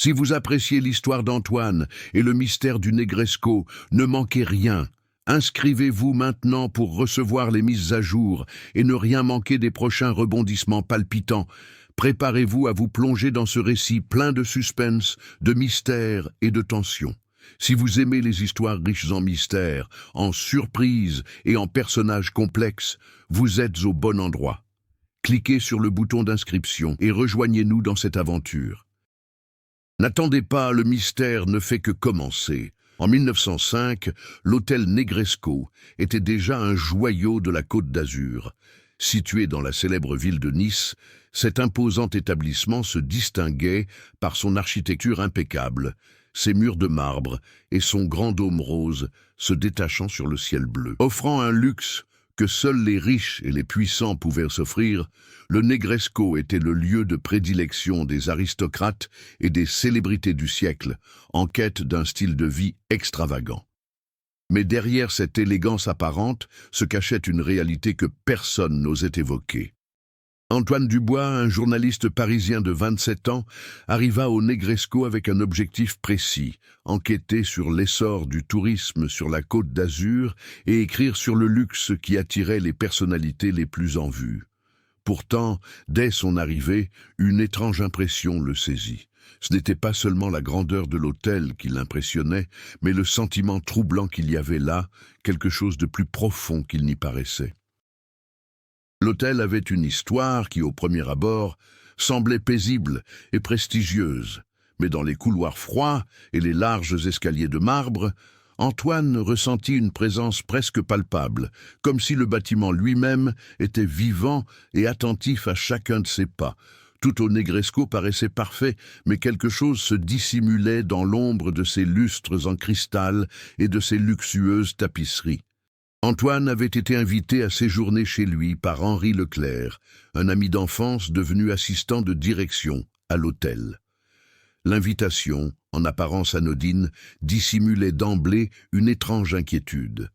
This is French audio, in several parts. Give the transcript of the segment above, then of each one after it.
Si vous appréciez l'histoire d'Antoine et le mystère du Negresco, ne manquez rien. Inscrivez-vous maintenant pour recevoir les mises à jour et ne rien manquer des prochains rebondissements palpitants. Préparez-vous à vous plonger dans ce récit plein de suspense, de mystère et de tension. Si vous aimez les histoires riches en mystères, en surprises et en personnages complexes, vous êtes au bon endroit. Cliquez sur le bouton d'inscription et rejoignez-nous dans cette aventure. N'attendez pas, le mystère ne fait que commencer. En 1905, l'hôtel Negresco était déjà un joyau de la Côte d'Azur. Situé dans la célèbre ville de Nice, cet imposant établissement se distinguait par son architecture impeccable, ses murs de marbre et son grand dôme rose se détachant sur le ciel bleu. Offrant un luxe que seuls les riches et les puissants pouvaient s'offrir, le Negresco était le lieu de prédilection des aristocrates et des célébrités du siècle, en quête d'un style de vie extravagant. Mais derrière cette élégance apparente se cachait une réalité que personne n'osait évoquer. Antoine Dubois, un journaliste parisien de 27 ans, arriva au Negresco avec un objectif précis, enquêter sur l'essor du tourisme sur la Côte d'Azur et écrire sur le luxe qui attirait les personnalités les plus en vue. Pourtant, dès son arrivée, une étrange impression le saisit. Ce n'était pas seulement la grandeur de l'hôtel qui l'impressionnait, mais le sentiment troublant qu'il y avait là, quelque chose de plus profond qu'il n'y paraissait. L'hôtel avait une histoire qui, au premier abord, semblait paisible et prestigieuse, mais dans les couloirs froids et les larges escaliers de marbre, Antoine ressentit une présence presque palpable, comme si le bâtiment lui-même était vivant et attentif à chacun de ses pas. Tout au Negresco paraissait parfait, mais quelque chose se dissimulait dans l'ombre de ses lustres en cristal et de ses luxueuses tapisseries. Antoine avait été invité à séjourner chez lui par Henri Leclerc, un ami d'enfance devenu assistant de direction à l'hôtel. L'invitation, en apparence anodine, dissimulait d'emblée une étrange inquiétude.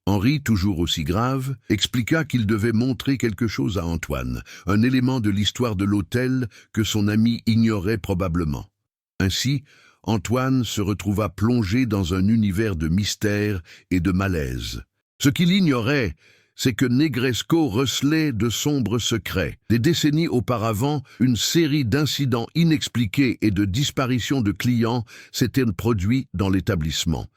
Henri, toujours aussi grave, expliqua qu'il devait montrer quelque chose à Antoine, un élément de l'histoire de l'hôtel que son ami ignorait probablement. Ainsi, Antoine se retrouva plongé dans un univers de mystère et de malaise. Ce qu'il ignorait, c'est que Negresco recelait de sombres secrets. Des décennies auparavant, une série d'incidents inexpliqués et de disparitions de clients s'étaient produits dans l'établissement.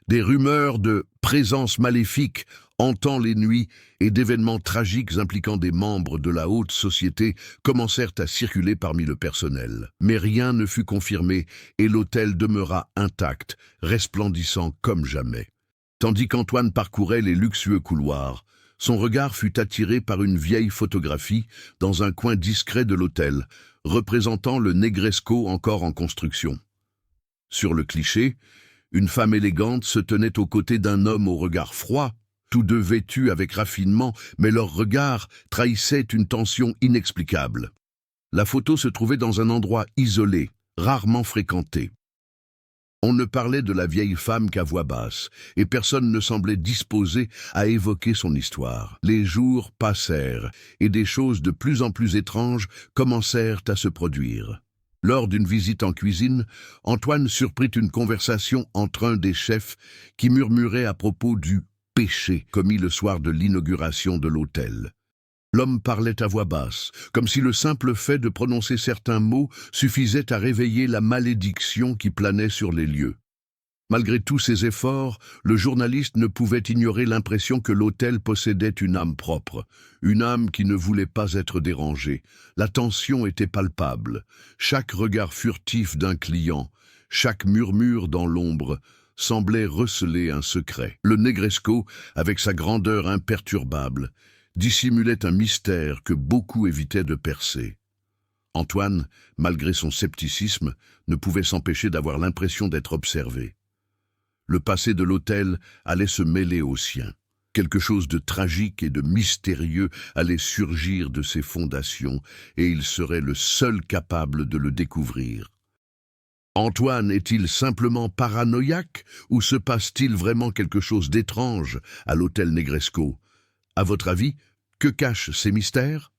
Des rumeurs de présence maléfique hantant les nuits et d'événements tragiques impliquant des membres de la haute société commencèrent à circuler parmi le personnel. Mais rien ne fut confirmé et l'hôtel demeura intact, resplendissant comme jamais. Tandis qu'Antoine parcourait les luxueux couloirs, son regard fut attiré par une vieille photographie dans un coin discret de l'hôtel, représentant le Negresco encore en construction. Sur le cliché, une femme élégante se tenait aux côtés d'un homme au regard froid, tous deux vêtus avec raffinement, mais leur regard trahissait une tension inexplicable. La photo se trouvait dans un endroit isolé, rarement fréquenté. On ne parlait de la vieille femme qu'à voix basse, et personne ne semblait disposé à évoquer son histoire. Les jours passèrent, et des choses de plus en plus étranges commencèrent à se produire. Lors d'une visite en cuisine, Antoine surprit une conversation entre un des chefs qui murmurait à propos du péché commis le soir de l'inauguration de l'hôtel. L'homme parlait à voix basse, comme si le simple fait de prononcer certains mots suffisait à réveiller la malédiction qui planait sur les lieux. Malgré tous ses efforts, le journaliste ne pouvait ignorer l'impression que l'hôtel possédait une âme propre, une âme qui ne voulait pas être dérangée. La tension était palpable. Chaque regard furtif d'un client, chaque murmure dans l'ombre, semblait receler un secret. Le Negresco, avec sa grandeur imperturbable, dissimulait un mystère que beaucoup évitaient de percer. Antoine, malgré son scepticisme, ne pouvait s'empêcher d'avoir l'impression d'être observé. Le passé de l'hôtel allait se mêler au sien. Quelque chose de tragique et de mystérieux allait surgir de ses fondations, et il serait le seul capable de le découvrir. Antoine est-il simplement paranoïaque, ou se passe-t-il vraiment quelque chose d'étrange à l'hôtel Negresco? À votre avis, que cachent ces mystères?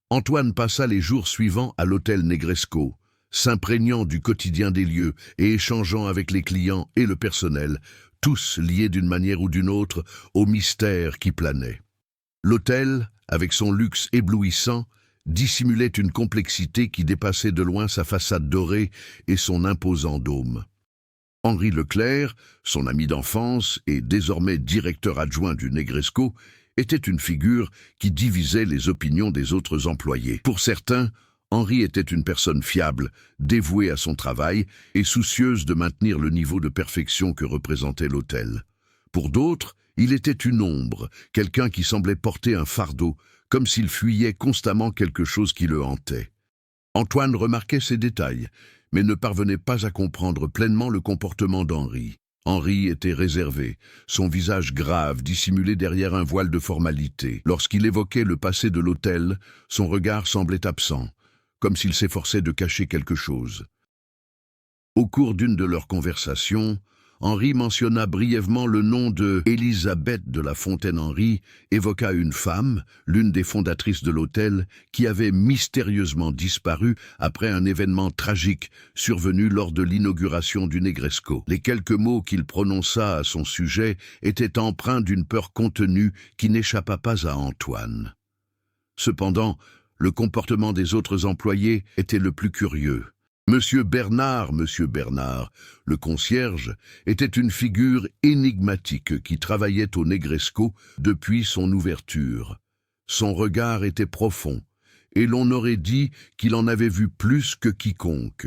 Antoine passa les jours suivants à l'hôtel Negresco. s'imprégnant du quotidien des lieux et échangeant avec les clients et le personnel, tous liés d'une manière ou d'une autre au mystère qui planait. L'hôtel, avec son luxe éblouissant, dissimulait une complexité qui dépassait de loin sa façade dorée et son imposant dôme. Henri Leclerc, son ami d'enfance et désormais directeur adjoint du Negresco, était une figure qui divisait les opinions des autres employés. Pour certains, Henri était une personne fiable, dévouée à son travail et soucieuse de maintenir le niveau de perfection que représentait l'hôtel. Pour d'autres, il était une ombre, quelqu'un qui semblait porter un fardeau, comme s'il fuyait constamment quelque chose qui le hantait. Antoine remarquait ces détails, mais ne parvenait pas à comprendre pleinement le comportement d'Henri. Henri était réservé, son visage grave dissimulé derrière un voile de formalité. Lorsqu'il évoquait le passé de l'hôtel, son regard semblait absent, comme s'il s'efforçait de cacher quelque chose. Au cours d'une de leurs conversations, Henri mentionna brièvement le nom de Élisabeth de la Fontaine-Henri, évoqua une femme, l'une des fondatrices de l'hôtel, qui avait mystérieusement disparu après un événement tragique survenu lors de l'inauguration du Negresco. Les quelques mots qu'il prononça à son sujet étaient empreints d'une peur contenue qui n'échappa pas à Antoine. Cependant, le comportement des autres employés était le plus curieux. Monsieur Bernard, le concierge, était une figure énigmatique qui travaillait au Negresco depuis son ouverture. Son regard était profond, et l'on aurait dit qu'il en avait vu plus que quiconque.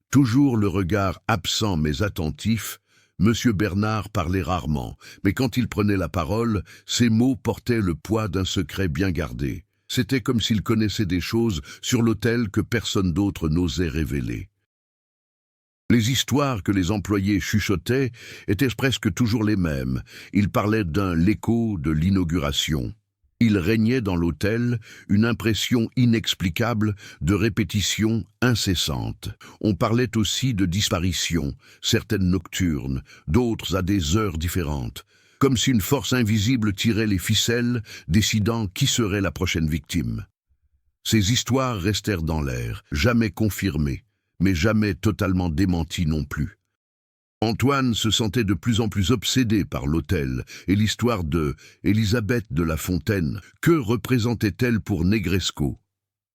Toujours le regard absent mais attentif, Monsieur Bernard parlait rarement, mais quand il prenait la parole, ses mots portaient le poids d'un secret bien gardé. C'était comme s'il connaissait des choses sur l'hôtel que personne d'autre n'osait révéler. Les histoires que les employés chuchotaient étaient presque toujours les mêmes. Ils parlaient l'écho de l'inauguration. Il régnait dans l'hôtel une impression inexplicable de répétition incessante. On parlait aussi de disparitions, certaines nocturnes, d'autres à des heures différentes, comme si une force invisible tirait les ficelles, décidant qui serait la prochaine victime. Ces histoires restèrent dans l'air, jamais confirmées, mais jamais totalement démenties non plus. Antoine se sentait de plus en plus obsédé par l'hôtel et l'histoire de Élisabeth de la Fontaine. Que représentait-elle pour Negresco?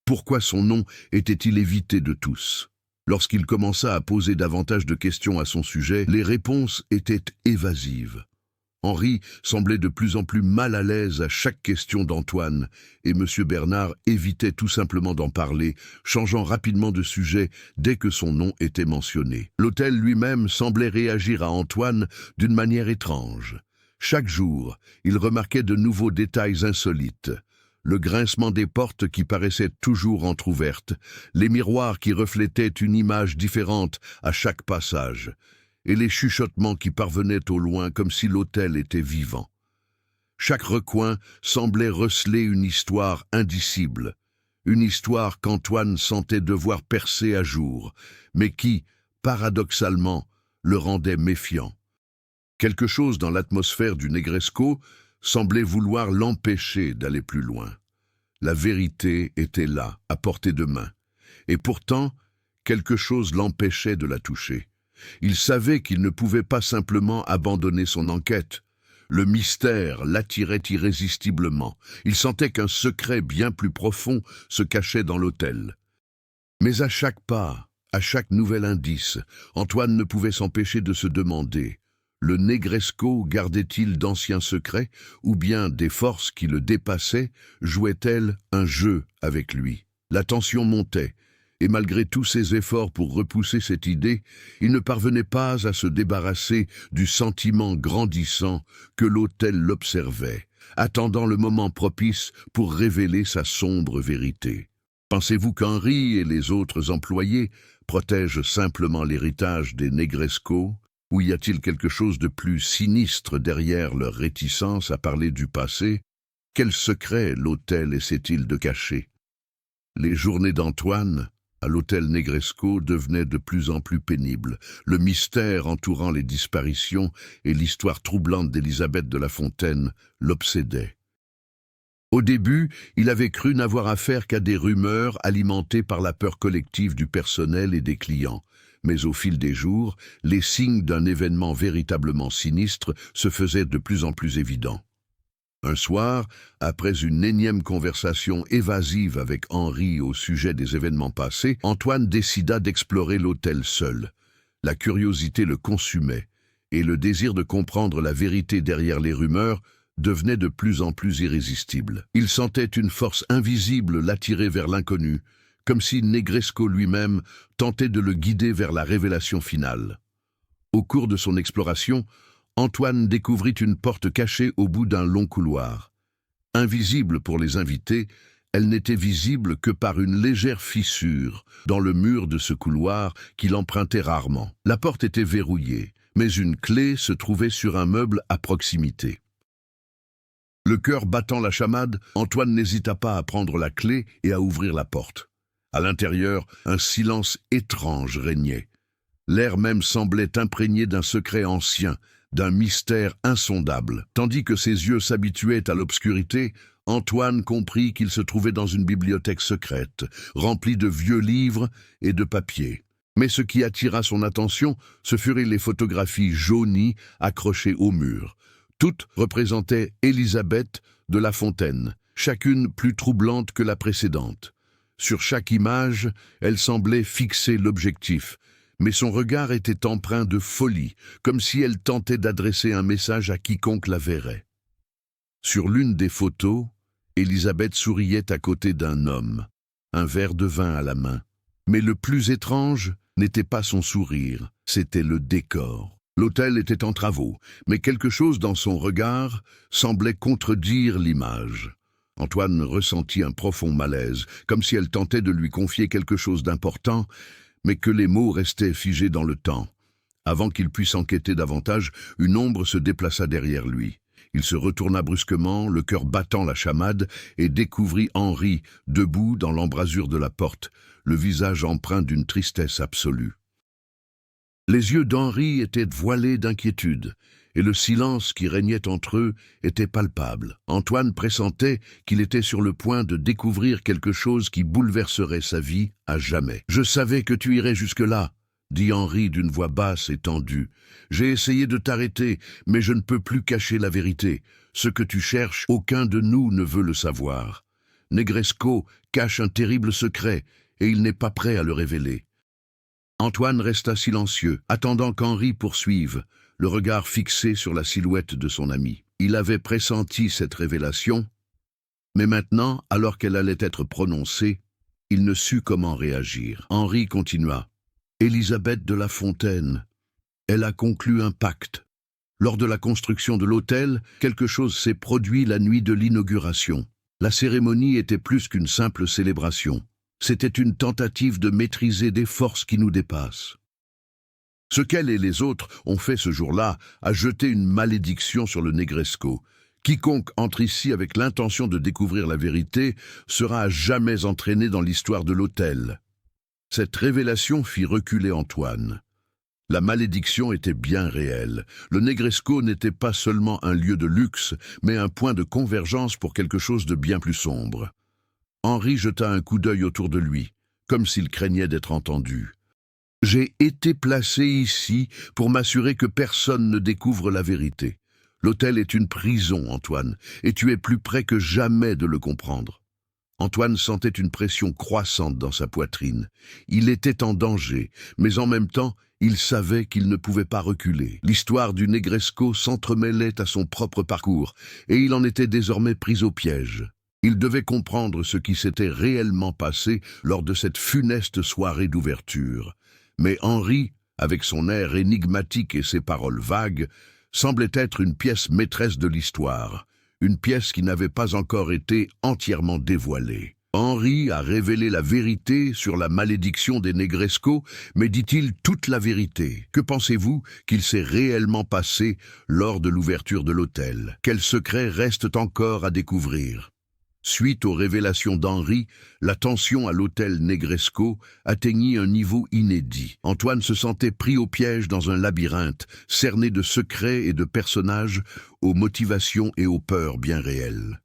Pourquoi son nom était-il évité de tous? Lorsqu'il commença à poser davantage de questions à son sujet, les réponses étaient évasives. Henri semblait de plus en plus mal à l'aise à chaque question d'Antoine, et M. Bernard évitait tout simplement d'en parler, changeant rapidement de sujet dès que son nom était mentionné. L'hôtel lui-même semblait réagir à Antoine d'une manière étrange. Chaque jour, il remarquait de nouveaux détails insolites. Le grincement des portes qui paraissaient toujours entr'ouvertes, les miroirs qui reflétaient une image différente à chaque passage, et les chuchotements qui parvenaient au loin comme si l'hôtel était vivant. Chaque recoin semblait receler une histoire indicible, une histoire qu'Antoine sentait devoir percer à jour, mais qui, paradoxalement, le rendait méfiant. Quelque chose dans l'atmosphère du Negresco semblait vouloir l'empêcher d'aller plus loin. La vérité était là, à portée de main, et pourtant, quelque chose l'empêchait de la toucher. Il savait qu'il ne pouvait pas simplement abandonner son enquête. Le mystère l'attirait irrésistiblement. Il sentait qu'un secret bien plus profond se cachait dans l'hôtel. Mais à chaque pas, à chaque nouvel indice, Antoine ne pouvait s'empêcher de se demander: le Negresco gardait-il d'anciens secrets, ou bien des forces qui le dépassaient jouaient-elles un jeu avec lui? La tension montait. Et malgré tous ses efforts pour repousser cette idée, il ne parvenait pas à se débarrasser du sentiment grandissant que l'hôtel l'observait, attendant le moment propice pour révéler sa sombre vérité. Pensez-vous qu'Henri et les autres employés protègent simplement l'héritage des Negresco, ou y a-t-il quelque chose de plus sinistre derrière leur réticence à parler du passé? Quel secret l'hôtel essaie-t-il de cacher? Les journées d'Antoine à l'hôtel Negresco devenait de plus en plus pénible. Le mystère entourant les disparitions et l'histoire troublante d'Élisabeth de la Fontaine l'obsédaient. Au début, il avait cru n'avoir affaire qu'à des rumeurs alimentées par la peur collective du personnel et des clients. Mais au fil des jours, les signes d'un événement véritablement sinistre se faisaient de plus en plus évidents. Un soir, après une énième conversation évasive avec Henri au sujet des événements passés, Antoine décida d'explorer l'hôtel seul. La curiosité le consumait, et le désir de comprendre la vérité derrière les rumeurs devenait de plus en plus irrésistible. Il sentait une force invisible l'attirer vers l'inconnu, comme si Negresco lui-même tentait de le guider vers la révélation finale. Au cours de son exploration, Antoine découvrit une porte cachée au bout d'un long couloir. Invisible pour les invités, elle n'était visible que par une légère fissure dans le mur de ce couloir qu'il empruntait rarement. La porte était verrouillée, mais une clé se trouvait sur un meuble à proximité. Le cœur battant la chamade, Antoine n'hésita pas à prendre la clé et à ouvrir la porte. À l'intérieur, un silence étrange régnait. L'air même semblait imprégné d'un secret ancien, d'un mystère insondable. Tandis que ses yeux s'habituaient à l'obscurité, Antoine comprit qu'il se trouvait dans une bibliothèque secrète, remplie de vieux livres et de papiers. Mais ce qui attira son attention, ce furent les photographies jaunies accrochées au mur. Toutes représentaient Élisabeth de La Fontaine, chacune plus troublante que la précédente. Sur chaque image, elle semblait fixer l'objectif, mais son regard était empreint de folie, comme si elle tentait d'adresser un message à quiconque la verrait. Sur l'une des photos, Élisabeth souriait à côté d'un homme, un verre de vin à la main. Mais le plus étrange n'était pas son sourire, c'était le décor. L'hôtel était en travaux, mais quelque chose dans son regard semblait contredire l'image. Antoine ressentit un profond malaise, comme si elle tentait de lui confier quelque chose d'important, mais que les mots restaient figés dans le temps. Avant qu'il puisse enquêter davantage, une ombre se déplaça derrière lui. Il se retourna brusquement, le cœur battant la chamade, et découvrit Henri, debout dans l'embrasure de la porte, le visage empreint d'une tristesse absolue. Les yeux d'Henri étaient voilés d'inquiétude, et le silence qui régnait entre eux était palpable. Antoine pressentait qu'il était sur le point de découvrir quelque chose qui bouleverserait sa vie à jamais. « Je savais que tu irais jusque-là », dit Henri d'une voix basse et tendue. « J'ai essayé de t'arrêter, mais je ne peux plus cacher la vérité. Ce que tu cherches, aucun de nous ne veut le savoir. Negresco cache un terrible secret, et il n'est pas prêt à le révéler. » Antoine resta silencieux, attendant qu'Henri poursuive, le regard fixé sur la silhouette de son ami. Il avait pressenti cette révélation, mais maintenant, alors qu'elle allait être prononcée, il ne sut comment réagir. Henri continua. « Élisabeth de La Fontaine, elle a conclu un pacte. Lors de la construction de l'hôtel, quelque chose s'est produit la nuit de l'inauguration. La cérémonie était plus qu'une simple célébration. C'était une tentative de maîtriser des forces qui nous dépassent. Ce qu'elle et les autres ont fait ce jour-là a jeté une malédiction sur le Negresco. Quiconque entre ici avec l'intention de découvrir la vérité sera à jamais entraîné dans l'histoire de l'hôtel. » Cette révélation fit reculer Antoine. La malédiction était bien réelle. Le Negresco n'était pas seulement un lieu de luxe, mais un point de convergence pour quelque chose de bien plus sombre. Henri jeta un coup d'œil autour de lui, comme s'il craignait d'être entendu. « J'ai été placé ici pour m'assurer que personne ne découvre la vérité. L'hôtel est une prison, Antoine, et tu es plus près que jamais de le comprendre. » Antoine sentait une pression croissante dans sa poitrine. Il était en danger, mais en même temps, il savait qu'il ne pouvait pas reculer. L'histoire du Negresco s'entremêlait à son propre parcours, et il en était désormais pris au piège. Il devait comprendre ce qui s'était réellement passé lors de cette funeste soirée d'ouverture. Mais Henri, avec son air énigmatique et ses paroles vagues, semblait être une pièce maîtresse de l'histoire, une pièce qui n'avait pas encore été entièrement dévoilée. Henri a révélé la vérité sur la malédiction des Negresco, mais dit-il toute la vérité? Que pensez-vous qu'il s'est réellement passé lors de l'ouverture de l'hôtel? Quels secrets restent encore à découvrir? Suite aux révélations d'Henri, la tension à l'hôtel Negresco atteignit un niveau inédit. Antoine se sentait pris au piège dans un labyrinthe, cerné de secrets et de personnages aux motivations et aux peurs bien réelles.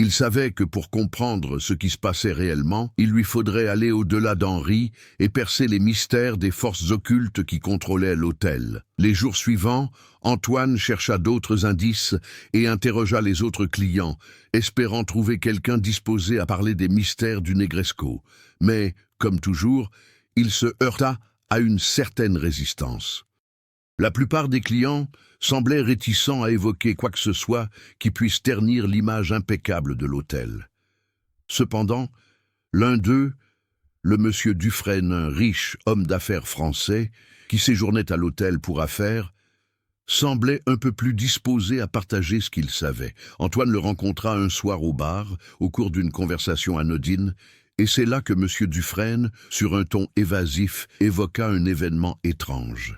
Il savait que pour comprendre ce qui se passait réellement, il lui faudrait aller au-delà d'Henri et percer les mystères des forces occultes qui contrôlaient l'hôtel. Les jours suivants, Antoine chercha d'autres indices et interrogea les autres clients, espérant trouver quelqu'un disposé à parler des mystères du Negresco. Mais, comme toujours, il se heurta à une certaine résistance. La plupart des clients semblaient réticents à évoquer quoi que ce soit qui puisse ternir l'image impeccable de l'hôtel. Cependant, l'un d'eux, le monsieur Dufresne, un riche homme d'affaires français, qui séjournait à l'hôtel pour affaires, semblait un peu plus disposé à partager ce qu'il savait. Antoine le rencontra un soir au bar, au cours d'une conversation anodine, et c'est là que monsieur Dufresne, sur un ton évasif, évoqua un événement étrange.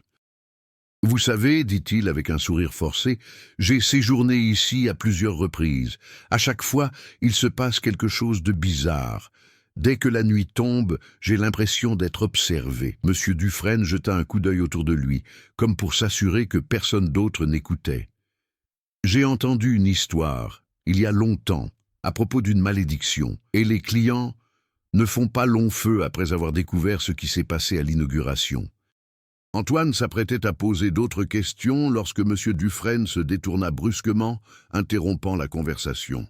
« Vous savez, dit-il avec un sourire forcé, j'ai séjourné ici à plusieurs reprises. À chaque fois, il se passe quelque chose de bizarre. Dès que la nuit tombe, j'ai l'impression d'être observé. » Monsieur Dufresne jeta un coup d'œil autour de lui, comme pour s'assurer que personne d'autre n'écoutait. « J'ai entendu une histoire, il y a longtemps, à propos d'une malédiction, et les clients ne font pas long feu après avoir découvert ce qui s'est passé à l'inauguration. » Antoine s'apprêtait à poser d'autres questions lorsque M. Dufresne se détourna brusquement, interrompant la conversation.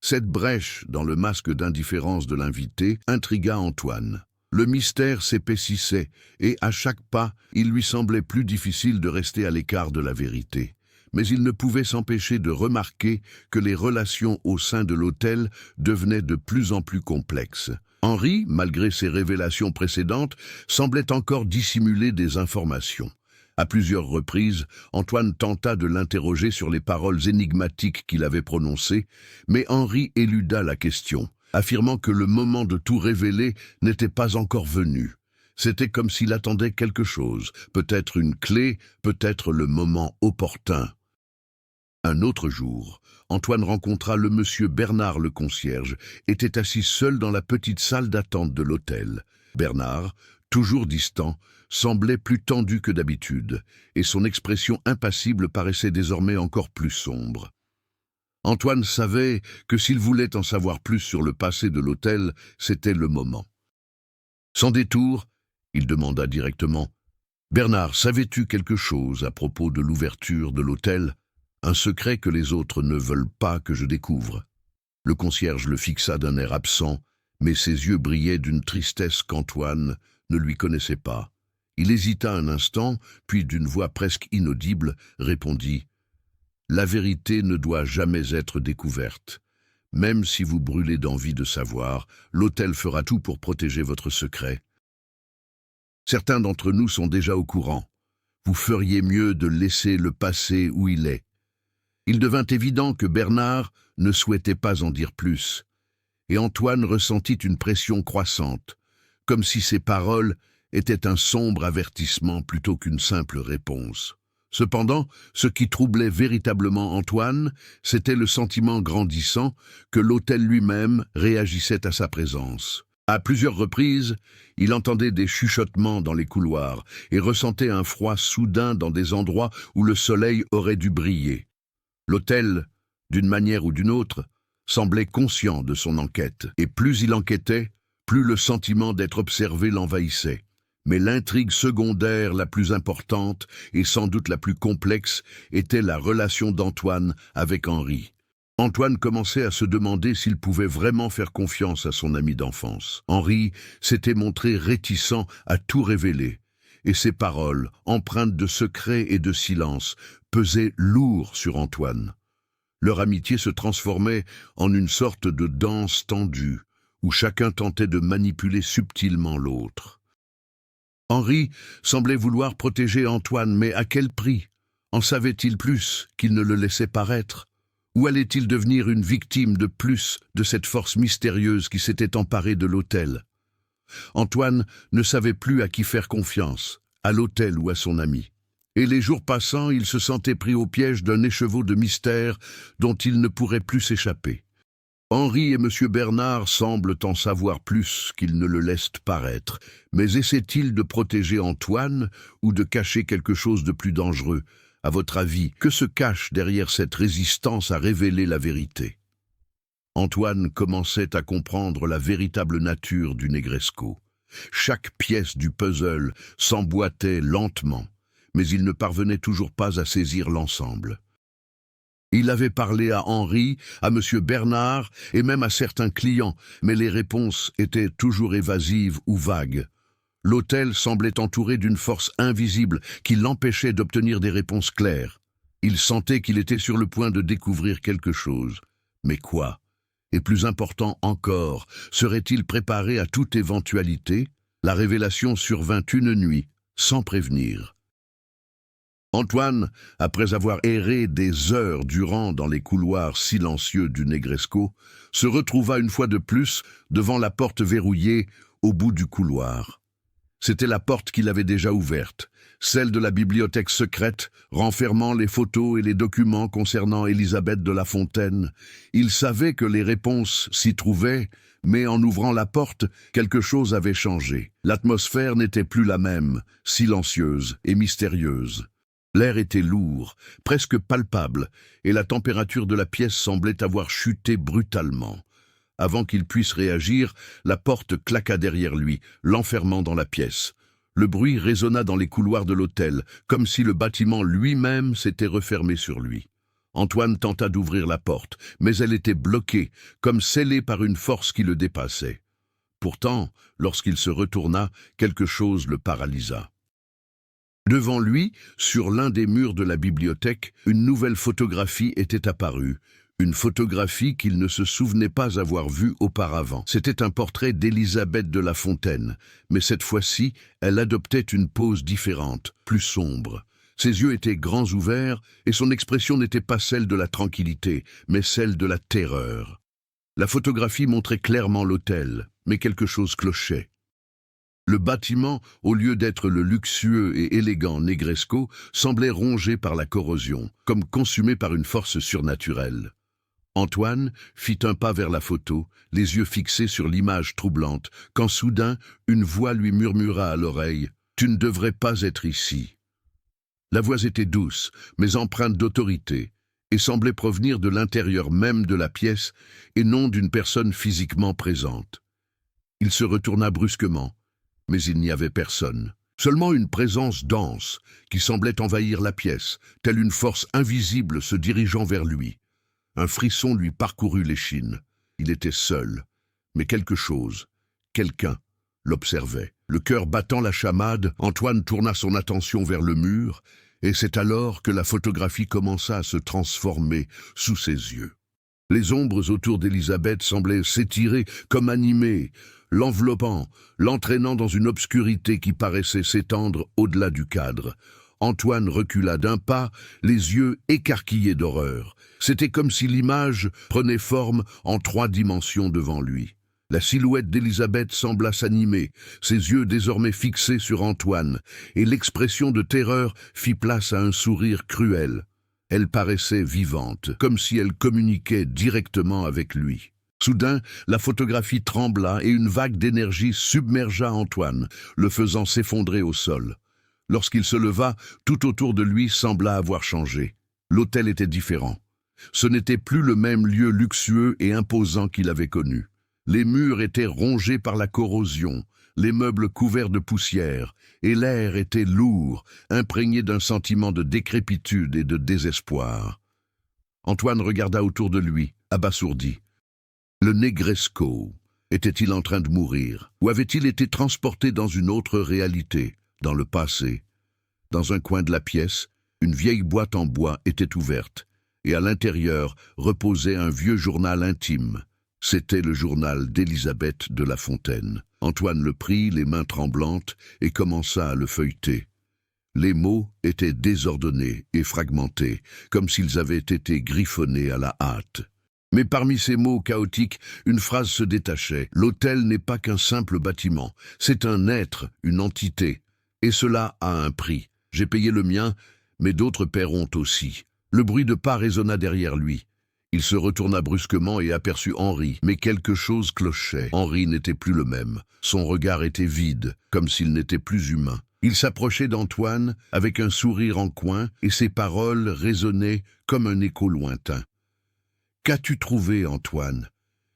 Cette brèche dans le masque d'indifférence de l'invité intrigua Antoine. Le mystère s'épaississait et, à chaque pas, il lui semblait plus difficile de rester à l'écart de la vérité. Mais il ne pouvait s'empêcher de remarquer que les relations au sein de l'hôtel devenaient de plus en plus complexes. Henri, malgré ses révélations précédentes, semblait encore dissimuler des informations. À plusieurs reprises, Antoine tenta de l'interroger sur les paroles énigmatiques qu'il avait prononcées, mais Henri éluda la question, affirmant que le moment de tout révéler n'était pas encore venu. C'était comme s'il attendait quelque chose, peut-être une clé, peut-être le moment opportun. Un autre jour, Antoine rencontra le monsieur Bernard le concierge, était assis seul dans la petite salle d'attente de l'hôtel. Bernard, toujours distant, semblait plus tendu que d'habitude, et son expression impassible paraissait désormais encore plus sombre. Antoine savait que s'il voulait en savoir plus sur le passé de l'hôtel, c'était le moment. Sans détour, il demanda directement « Bernard, savais-tu quelque chose à propos de l'ouverture de l'hôtel ? Un secret que les autres ne veulent pas que je découvre. » Le concierge le fixa d'un air absent, mais ses yeux brillaient d'une tristesse qu'Antoine ne lui connaissait pas. Il hésita un instant, puis d'une voix presque inaudible, répondit « La vérité ne doit jamais être découverte. Même si vous brûlez d'envie de savoir, l'hôtel fera tout pour protéger votre secret. Certains d'entre nous sont déjà au courant. Vous feriez mieux de laisser le passé où il est. » Il devint évident que Bernard ne souhaitait pas en dire plus, et Antoine ressentit une pression croissante, comme si ses paroles étaient un sombre avertissement plutôt qu'une simple réponse. Cependant, ce qui troublait véritablement Antoine, c'était le sentiment grandissant que l'hôtel lui-même réagissait à sa présence. À plusieurs reprises, il entendait des chuchotements dans les couloirs et ressentait un froid soudain dans des endroits où le soleil aurait dû briller. L'hôtel, d'une manière ou d'une autre, semblait conscient de son enquête, et plus il enquêtait, plus le sentiment d'être observé l'envahissait. Mais l'intrigue secondaire la plus importante, et sans doute la plus complexe, était la relation d'Antoine avec Henri. Antoine commençait à se demander s'il pouvait vraiment faire confiance à son ami d'enfance. Henri s'était montré réticent à tout révéler, et ses paroles, empreintes de secret et de silence, pesaient lourd sur Antoine. Leur amitié se transformait en une sorte de danse tendue, où chacun tentait de manipuler subtilement l'autre. Henri semblait vouloir protéger Antoine, mais à quel prix? En savait-il plus qu'il ne le laissait paraître? Ou allait-il devenir une victime de plus de cette force mystérieuse qui s'était emparée de l'hôtel? Antoine ne savait plus à qui faire confiance, à l'hôtel ou à son ami. Et les jours passant, il se sentait pris au piège d'un écheveau de mystère dont il ne pourrait plus s'échapper. Henri et M. Bernard semblent en savoir plus qu'ils ne le laissent paraître, mais essaient-ils de protéger Antoine ou de cacher quelque chose de plus dangereux? À votre avis, que se cache derrière cette résistance à révéler la vérité? Antoine commençait à comprendre la véritable nature du Negresco. Chaque pièce du puzzle s'emboîtait lentement, mais il ne parvenait toujours pas à saisir l'ensemble. Il avait parlé à Henri, à M. Bernard et même à certains clients, mais les réponses étaient toujours évasives ou vagues. L'hôtel semblait entouré d'une force invisible qui l'empêchait d'obtenir des réponses claires. Il sentait qu'il était sur le point de découvrir quelque chose. Mais quoi? Et plus important encore, serait-il préparé à toute éventualité? La révélation survint une nuit, sans prévenir. Antoine, après avoir erré des heures durant dans les couloirs silencieux du Negresco, se retrouva une fois de plus devant la porte verrouillée au bout du couloir. C'était la porte qu'il avait déjà ouverte, celle de la bibliothèque secrète, renfermant les photos et les documents concernant Élisabeth de La Fontaine. Il savait que les réponses s'y trouvaient, mais en ouvrant la porte, quelque chose avait changé. L'atmosphère n'était plus la même, silencieuse et mystérieuse. L'air était lourd, presque palpable, et la température de la pièce semblait avoir chuté brutalement. Avant qu'il puisse réagir, la porte claqua derrière lui, l'enfermant dans la pièce. Le bruit résonna dans les couloirs de l'hôtel, comme si le bâtiment lui-même s'était refermé sur lui. Antoine tenta d'ouvrir la porte, mais elle était bloquée, comme scellée par une force qui le dépassait. Pourtant, lorsqu'il se retourna, quelque chose le paralysa. Devant lui, sur l'un des murs de la bibliothèque, une nouvelle photographie était apparue. Une photographie qu'il ne se souvenait pas avoir vue auparavant. C'était un portrait d'Élisabeth de La Fontaine, mais cette fois-ci, elle adoptait une pose différente, plus sombre. Ses yeux étaient grands ouverts et son expression n'était pas celle de la tranquillité, mais celle de la terreur. La photographie montrait clairement l'hôtel, mais quelque chose clochait. Le bâtiment, au lieu d'être le luxueux et élégant Negresco, semblait rongé par la corrosion, comme consumé par une force surnaturelle. Antoine fit un pas vers la photo, les yeux fixés sur l'image troublante, quand soudain, une voix lui murmura à l'oreille « Tu ne devrais pas être ici ». La voix était douce, mais empreinte d'autorité, et semblait provenir de l'intérieur même de la pièce et non d'une personne physiquement présente. Il se retourna brusquement, mais il n'y avait personne. Seulement une présence dense qui semblait envahir la pièce, telle une force invisible se dirigeant vers lui. Un frisson lui parcourut l'échine. Il était seul, mais quelque chose, quelqu'un, l'observait. Le cœur battant la chamade, Antoine tourna son attention vers le mur, et c'est alors que la photographie commença à se transformer sous ses yeux. Les ombres autour d'Élisabeth semblaient s'étirer comme animées, l'enveloppant, l'entraînant dans une obscurité qui paraissait s'étendre au-delà du cadre. Antoine recula d'un pas, les yeux écarquillés d'horreur. C'était comme si l'image prenait forme en 3 dimensions devant lui. La silhouette d'Élisabeth sembla s'animer, ses yeux désormais fixés sur Antoine, et l'expression de terreur fit place à un sourire cruel. Elle paraissait vivante, comme si elle communiquait directement avec lui. Soudain, la photographie trembla et une vague d'énergie submergea Antoine, le faisant s'effondrer au sol. Lorsqu'il se leva, tout autour de lui sembla avoir changé. L'hôtel était différent. Ce n'était plus le même lieu luxueux et imposant qu'il avait connu. Les murs étaient rongés par la corrosion, les meubles couverts de poussière, et l'air était lourd, imprégné d'un sentiment de décrépitude et de désespoir. Antoine regarda autour de lui, abasourdi. Le Negresco était-il en train de mourir, ou avait-il été transporté dans une autre réalité, dans le passé? Dans un coin de la pièce, une vieille boîte en bois était ouverte, et à l'intérieur reposait un vieux journal intime. C'était le journal d'Élisabeth de La Fontaine. Antoine le prit, les mains tremblantes, et commença à le feuilleter. Les mots étaient désordonnés et fragmentés, comme s'ils avaient été griffonnés à la hâte. Mais parmi ces mots chaotiques, une phrase se détachait. L'hôtel n'est pas qu'un simple bâtiment, c'est un être, une entité. Et cela a un prix. J'ai payé le mien, mais d'autres paieront aussi. Le bruit de pas résonna derrière lui. Il se retourna brusquement et aperçut Henri, mais quelque chose clochait. Henri n'était plus le même. Son regard était vide, comme s'il n'était plus humain. Il s'approchait d'Antoine avec un sourire en coin et ses paroles résonnaient comme un écho lointain. « Qu'as-tu trouvé, Antoine ?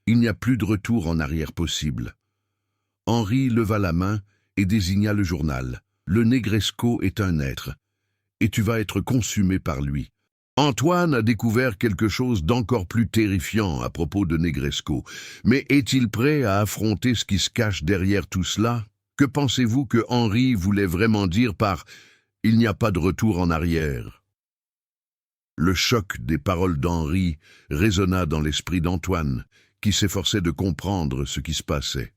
Il n'y a plus de retour en arrière possible. Henri leva la main et désigna le journal. Le Negresco est un être, et tu vas être consumé par lui. Antoine a découvert quelque chose d'encore plus terrifiant à propos de Negresco. Mais est-il prêt à affronter ce qui se cache derrière tout cela? Que pensez-vous que Henri voulait vraiment dire par « il n'y a pas de retour en arrière » ? Le choc des paroles d'Henri résonna dans l'esprit d'Antoine, qui s'efforçait de comprendre ce qui se passait.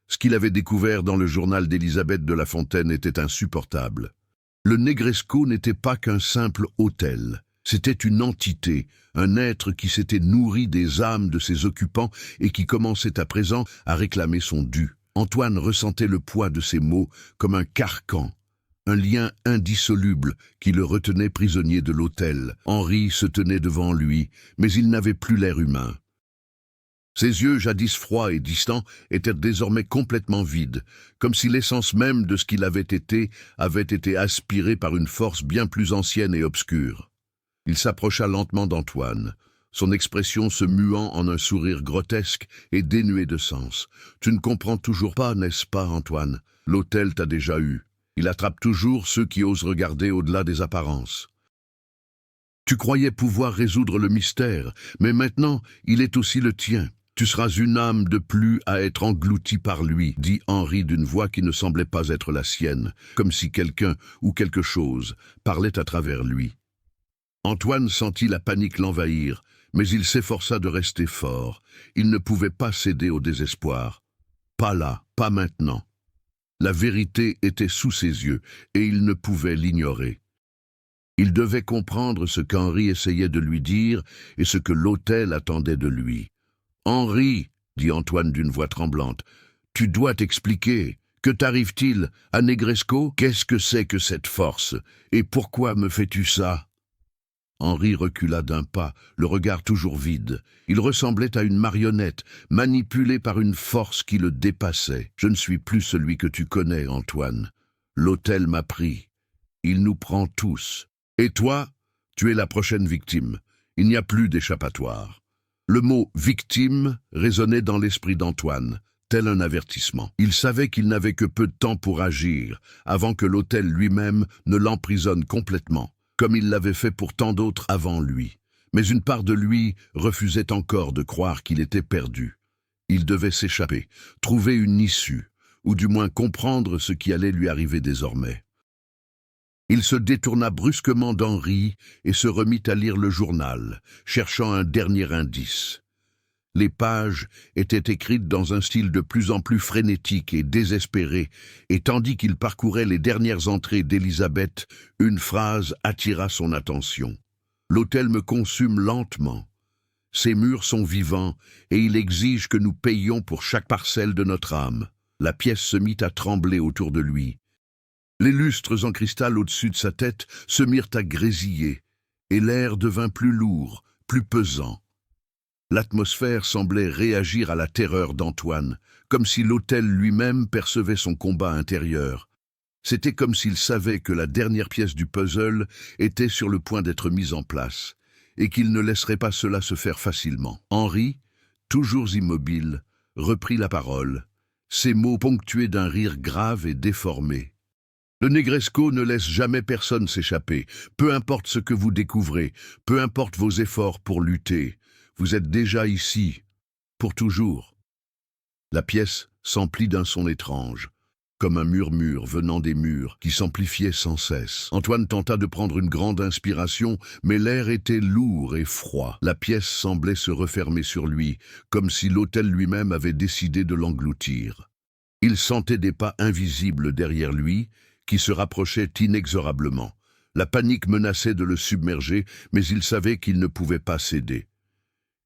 Ce qu'il avait découvert dans le journal d'Élisabeth de La Fontaine était insupportable. Le Negresco n'était pas qu'un simple autel. C'était une entité, un être qui s'était nourri des âmes de ses occupants et qui commençait à présent à réclamer son dû. Antoine ressentait le poids de ces mots comme un carcan, un lien indissoluble qui le retenait prisonnier de l'autel. Henri se tenait devant lui, mais il n'avait plus l'air humain. Ses yeux, jadis froids et distants, étaient désormais complètement vides, comme si l'essence même de ce qu'il avait été aspirée par une force bien plus ancienne et obscure. Il s'approcha lentement d'Antoine, son expression se muant en un sourire grotesque et dénué de sens. « Tu ne comprends toujours pas, n'est-ce pas, Antoine? L'autel t'a déjà eu. Il attrape toujours ceux qui osent regarder au-delà des apparences. Tu croyais pouvoir résoudre le mystère, mais maintenant, il est aussi le tien. Tu seras une âme de plus à être engloutie par lui, dit Henri d'une voix qui ne semblait pas être la sienne, comme si quelqu'un ou quelque chose parlait à travers lui. Antoine sentit la panique l'envahir, mais il s'efforça de rester fort. Il ne pouvait pas céder au désespoir. Pas là, pas maintenant. La vérité était sous ses yeux, et il ne pouvait l'ignorer. Il devait comprendre ce qu'Henri essayait de lui dire et ce que l'autel attendait de lui. « Henri, dit Antoine d'une voix tremblante, tu dois t'expliquer. Que t'arrive-t-il à Negresco? Qu'est-ce que c'est que cette force? Et pourquoi me fais-tu ça ?» Henri recula d'un pas, le regard toujours vide. Il ressemblait à une marionnette, manipulée par une force qui le dépassait. « Je ne suis plus celui que tu connais, Antoine. L'autel m'a pris. Il nous prend tous. Et toi, tu es la prochaine victime. Il n'y a plus d'échappatoire. » Le mot « victime » résonnait dans l'esprit d'Antoine, tel un avertissement. Il savait qu'il n'avait que peu de temps pour agir, avant que l'autel lui-même ne l'emprisonne complètement, comme il l'avait fait pour tant d'autres avant lui. Mais une part de lui refusait encore de croire qu'il était perdu. Il devait s'échapper, trouver une issue, ou du moins comprendre ce qui allait lui arriver désormais. Il se détourna brusquement d'Henri et se remit à lire le journal, cherchant un dernier indice. Les pages étaient écrites dans un style de plus en plus frénétique et désespéré, et tandis qu'il parcourait les dernières entrées d'Élisabeth, une phrase attira son attention. « L'autel me consume lentement. Ses murs sont vivants, et il exige que nous payions pour chaque parcelle de notre âme. » La pièce se mit à trembler autour de lui. Les lustres en cristal au-dessus de sa tête se mirent à grésiller, et l'air devint plus lourd, plus pesant. L'atmosphère semblait réagir à la terreur d'Antoine, comme si l'autel lui-même percevait son combat intérieur. C'était comme s'il savait que la dernière pièce du puzzle était sur le point d'être mise en place, et qu'il ne laisserait pas cela se faire facilement. Henri, toujours immobile, reprit la parole, ses mots ponctués d'un rire grave et déformé. Le Negresco ne laisse jamais personne s'échapper, peu importe ce que vous découvrez, peu importe vos efforts pour lutter. Vous êtes déjà ici, pour toujours. La pièce s'emplit d'un son étrange, comme un murmure venant des murs qui s'amplifiait sans cesse. Antoine tenta de prendre une grande inspiration, mais l'air était lourd et froid. La pièce semblait se refermer sur lui, comme si l'autel lui-même avait décidé de l'engloutir. Il sentait des pas invisibles derrière lui, qui se rapprochaient inexorablement. La panique menaçait de le submerger, mais il savait qu'il ne pouvait pas céder.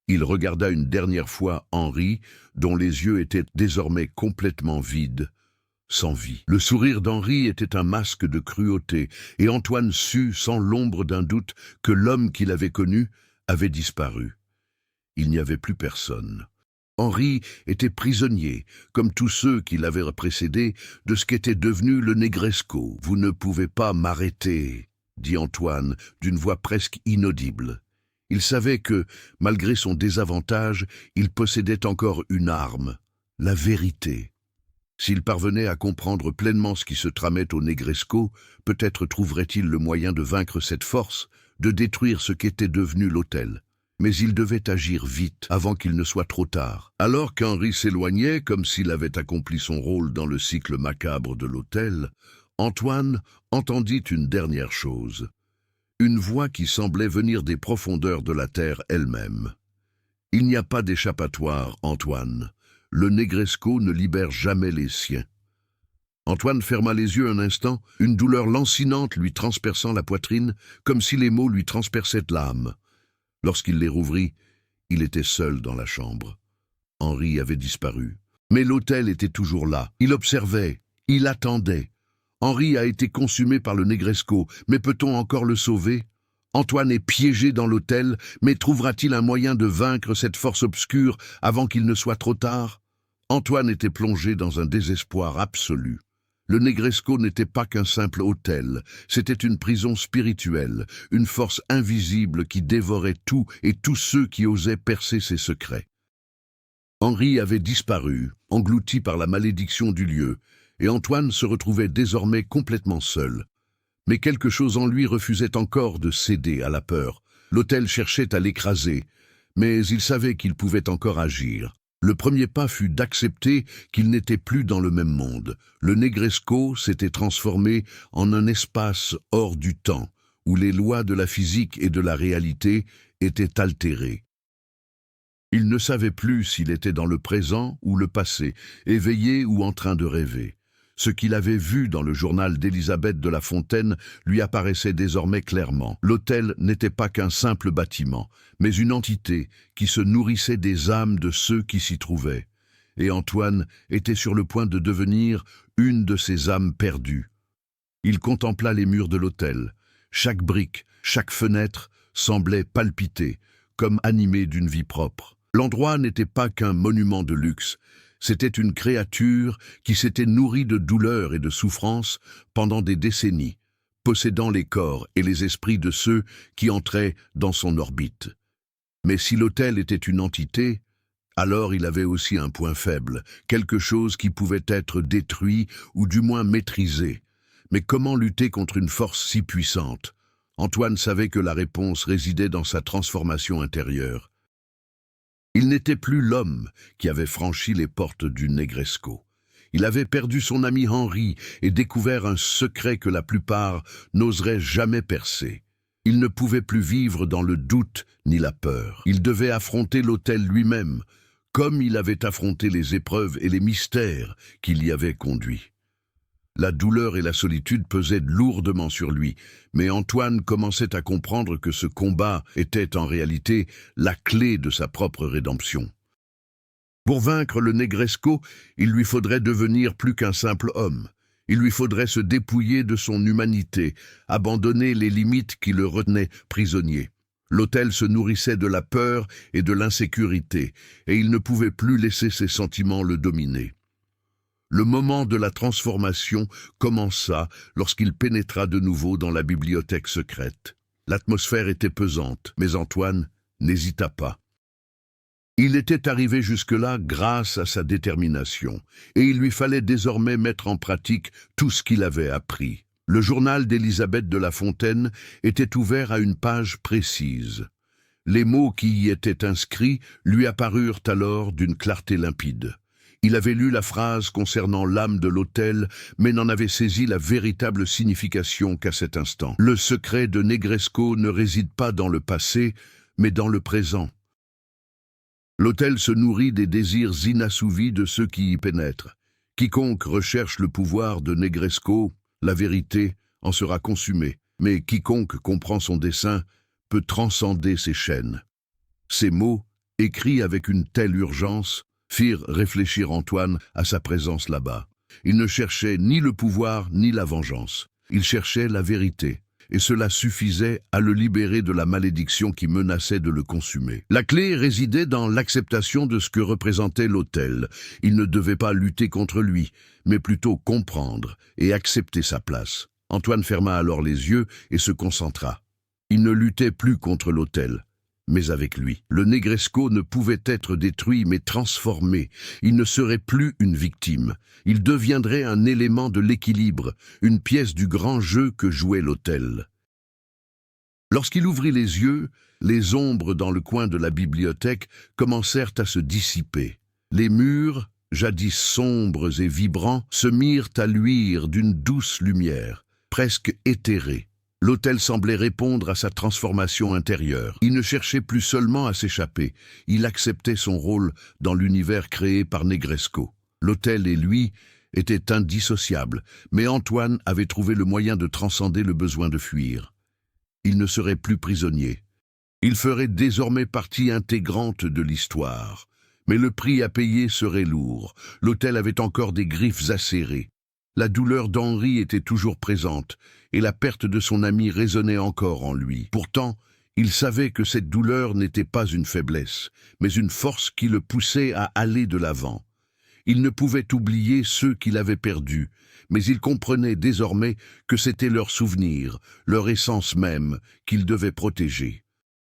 Il regarda une dernière fois Henri, dont les yeux étaient désormais complètement vides, sans vie. Le sourire d'Henri était un masque de cruauté, et Antoine sut, sans l'ombre d'un doute, que l'homme qu'il avait connu avait disparu. Il n'y avait plus personne. Henri était prisonnier, comme tous ceux qui l'avaient précédé, de ce qu'était devenu le Negresco. « Vous ne pouvez pas m'arrêter » dit Antoine, d'une voix presque inaudible. Il savait que, malgré son désavantage, il possédait encore une arme, la vérité. S'il parvenait à comprendre pleinement ce qui se tramait au Negresco, peut-être trouverait-il le moyen de vaincre cette force, de détruire ce qu'était devenu l'hôtel. Mais il devait agir vite, avant qu'il ne soit trop tard. Alors qu'Henri s'éloignait, comme s'il avait accompli son rôle dans le cycle macabre de l'hôtel, Antoine entendit une dernière chose. Une voix qui semblait venir des profondeurs de la terre elle-même. « Il n'y a pas d'échappatoire, Antoine. Le Negresco ne libère jamais les siens. » Antoine ferma les yeux un instant, une douleur lancinante lui transperçant la poitrine, comme si les mots lui transperçaient l'âme. Lorsqu'il les rouvrit, il était seul dans la chambre. Henri avait disparu. Mais l'hôtel était toujours là. Il observait, il attendait. Henri a été consumé par le Negresco, mais peut-on encore le sauver? Antoine est piégé dans l'hôtel, mais trouvera-t-il un moyen de vaincre cette force obscure avant qu'il ne soit trop tard? Antoine était plongé dans un désespoir absolu. Le Negresco n'était pas qu'un simple hôtel, c'était une prison spirituelle, une force invisible qui dévorait tout et tous ceux qui osaient percer ses secrets. Henri avait disparu, englouti par la malédiction du lieu, et Antoine se retrouvait désormais complètement seul. Mais quelque chose en lui refusait encore de céder à la peur. L'hôtel cherchait à l'écraser, mais il savait qu'il pouvait encore agir. Le premier pas fut d'accepter qu'il n'était plus dans le même monde. Le Negresco s'était transformé en un espace hors du temps, où les lois de la physique et de la réalité étaient altérées. Il ne savait plus s'il était dans le présent ou le passé, éveillé ou en train de rêver. Ce qu'il avait vu dans le journal d'Élisabeth de La Fontaine lui apparaissait désormais clairement. L'hôtel n'était pas qu'un simple bâtiment, mais une entité qui se nourrissait des âmes de ceux qui s'y trouvaient. Et Antoine était sur le point de devenir une de ces âmes perdues. Il contempla les murs de l'hôtel. Chaque brique, chaque fenêtre semblait palpiter, comme animée d'une vie propre. L'endroit n'était pas qu'un monument de luxe. C'était une créature qui s'était nourrie de douleur et de souffrance pendant des décennies, possédant les corps et les esprits de ceux qui entraient dans son orbite. Mais si l'hôtel était une entité, alors il avait aussi un point faible, quelque chose qui pouvait être détruit ou du moins maîtrisé. Mais comment lutter contre une force si puissante? Antoine savait que la réponse résidait dans sa transformation intérieure. Il n'était plus l'homme qui avait franchi les portes du Negresco. Il avait perdu son ami Henri et découvert un secret que la plupart n'oseraient jamais percer. Il ne pouvait plus vivre dans le doute ni la peur. Il devait affronter l'hôtel lui-même, comme il avait affronté les épreuves et les mystères qui l'y avaient conduit. La douleur et la solitude pesaient lourdement sur lui, mais Antoine commençait à comprendre que ce combat était en réalité la clé de sa propre rédemption. Pour vaincre le Negresco, il lui faudrait devenir plus qu'un simple homme. Il lui faudrait se dépouiller de son humanité, abandonner les limites qui le retenaient prisonnier. L'hôtel se nourrissait de la peur et de l'insécurité, et il ne pouvait plus laisser ses sentiments le dominer. Le moment de la transformation commença lorsqu'il pénétra de nouveau dans la bibliothèque secrète. L'atmosphère était pesante, mais Antoine n'hésita pas. Il était arrivé jusque-là grâce à sa détermination, et il lui fallait désormais mettre en pratique tout ce qu'il avait appris. Le journal d'Élisabeth de La Fontaine était ouvert à une page précise. Les mots qui y étaient inscrits lui apparurent alors d'une clarté limpide. Il avait lu la phrase concernant l'âme de l'hôtel, mais n'en avait saisi la véritable signification qu'à cet instant. Le secret de Negresco ne réside pas dans le passé, mais dans le présent. L'hôtel se nourrit des désirs inassouvis de ceux qui y pénètrent. Quiconque recherche le pouvoir de Negresco, la vérité, en sera consumé. Mais quiconque comprend son dessein peut transcender ses chaînes. Ces mots, écrits avec une telle urgence, firent réfléchir Antoine à sa présence là-bas. Il ne cherchait ni le pouvoir ni la vengeance. Il cherchait la vérité, et cela suffisait à le libérer de la malédiction qui menaçait de le consumer. La clé résidait dans l'acceptation de ce que représentait l'hôtel. Il ne devait pas lutter contre lui, mais plutôt comprendre et accepter sa place. Antoine ferma alors les yeux et se concentra. Il ne luttait plus contre l'hôtel, mais avec lui. Le Negresco ne pouvait être détruit mais transformé. Il ne serait plus une victime. Il deviendrait un élément de l'équilibre, une pièce du grand jeu que jouait l'hôtel. Lorsqu'il ouvrit les yeux, les ombres dans le coin de la bibliothèque commencèrent à se dissiper. Les murs, jadis sombres et vibrants, se mirent à luire d'une douce lumière, presque éthérée. L'hôtel semblait répondre à sa transformation intérieure. Il ne cherchait plus seulement à s'échapper, il acceptait son rôle dans l'univers créé par Negresco. L'hôtel et lui étaient indissociables, mais Antoine avait trouvé le moyen de transcender le besoin de fuir. Il ne serait plus prisonnier. Il ferait désormais partie intégrante de l'histoire. Mais le prix à payer serait lourd. L'hôtel avait encore des griffes acérées. La douleur d'Henri était toujours présente, et la perte de son ami résonnait encore en lui. Pourtant, il savait que cette douleur n'était pas une faiblesse, mais une force qui le poussait à aller de l'avant. Il ne pouvait oublier ceux qu'il avait perdus, mais il comprenait désormais que c'était leur souvenir, leur essence même, qu'il devait protéger.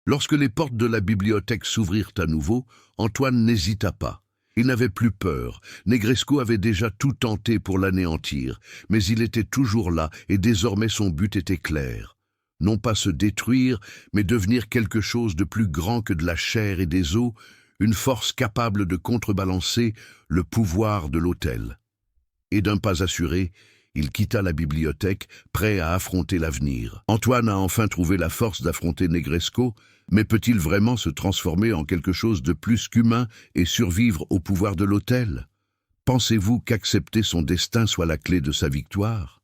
Lorsque les portes de la bibliothèque s'ouvrirent à nouveau, Antoine n'hésita pas. Il n'avait plus peur. Negresco avait déjà tout tenté pour l'anéantir, mais il était toujours là et désormais son but était clair. Non pas se détruire, mais devenir quelque chose de plus grand que de la chair et des os, une force capable de contrebalancer le pouvoir de l'hôtel. Et d'un pas assuré, il quitta la bibliothèque, prêt à affronter l'avenir. Antoine a enfin trouvé la force d'affronter Negresco, mais peut-il vraiment se transformer en quelque chose de plus qu'humain et survivre au pouvoir de l'hôtel? Pensez-vous qu'accepter son destin soit la clé de sa victoire?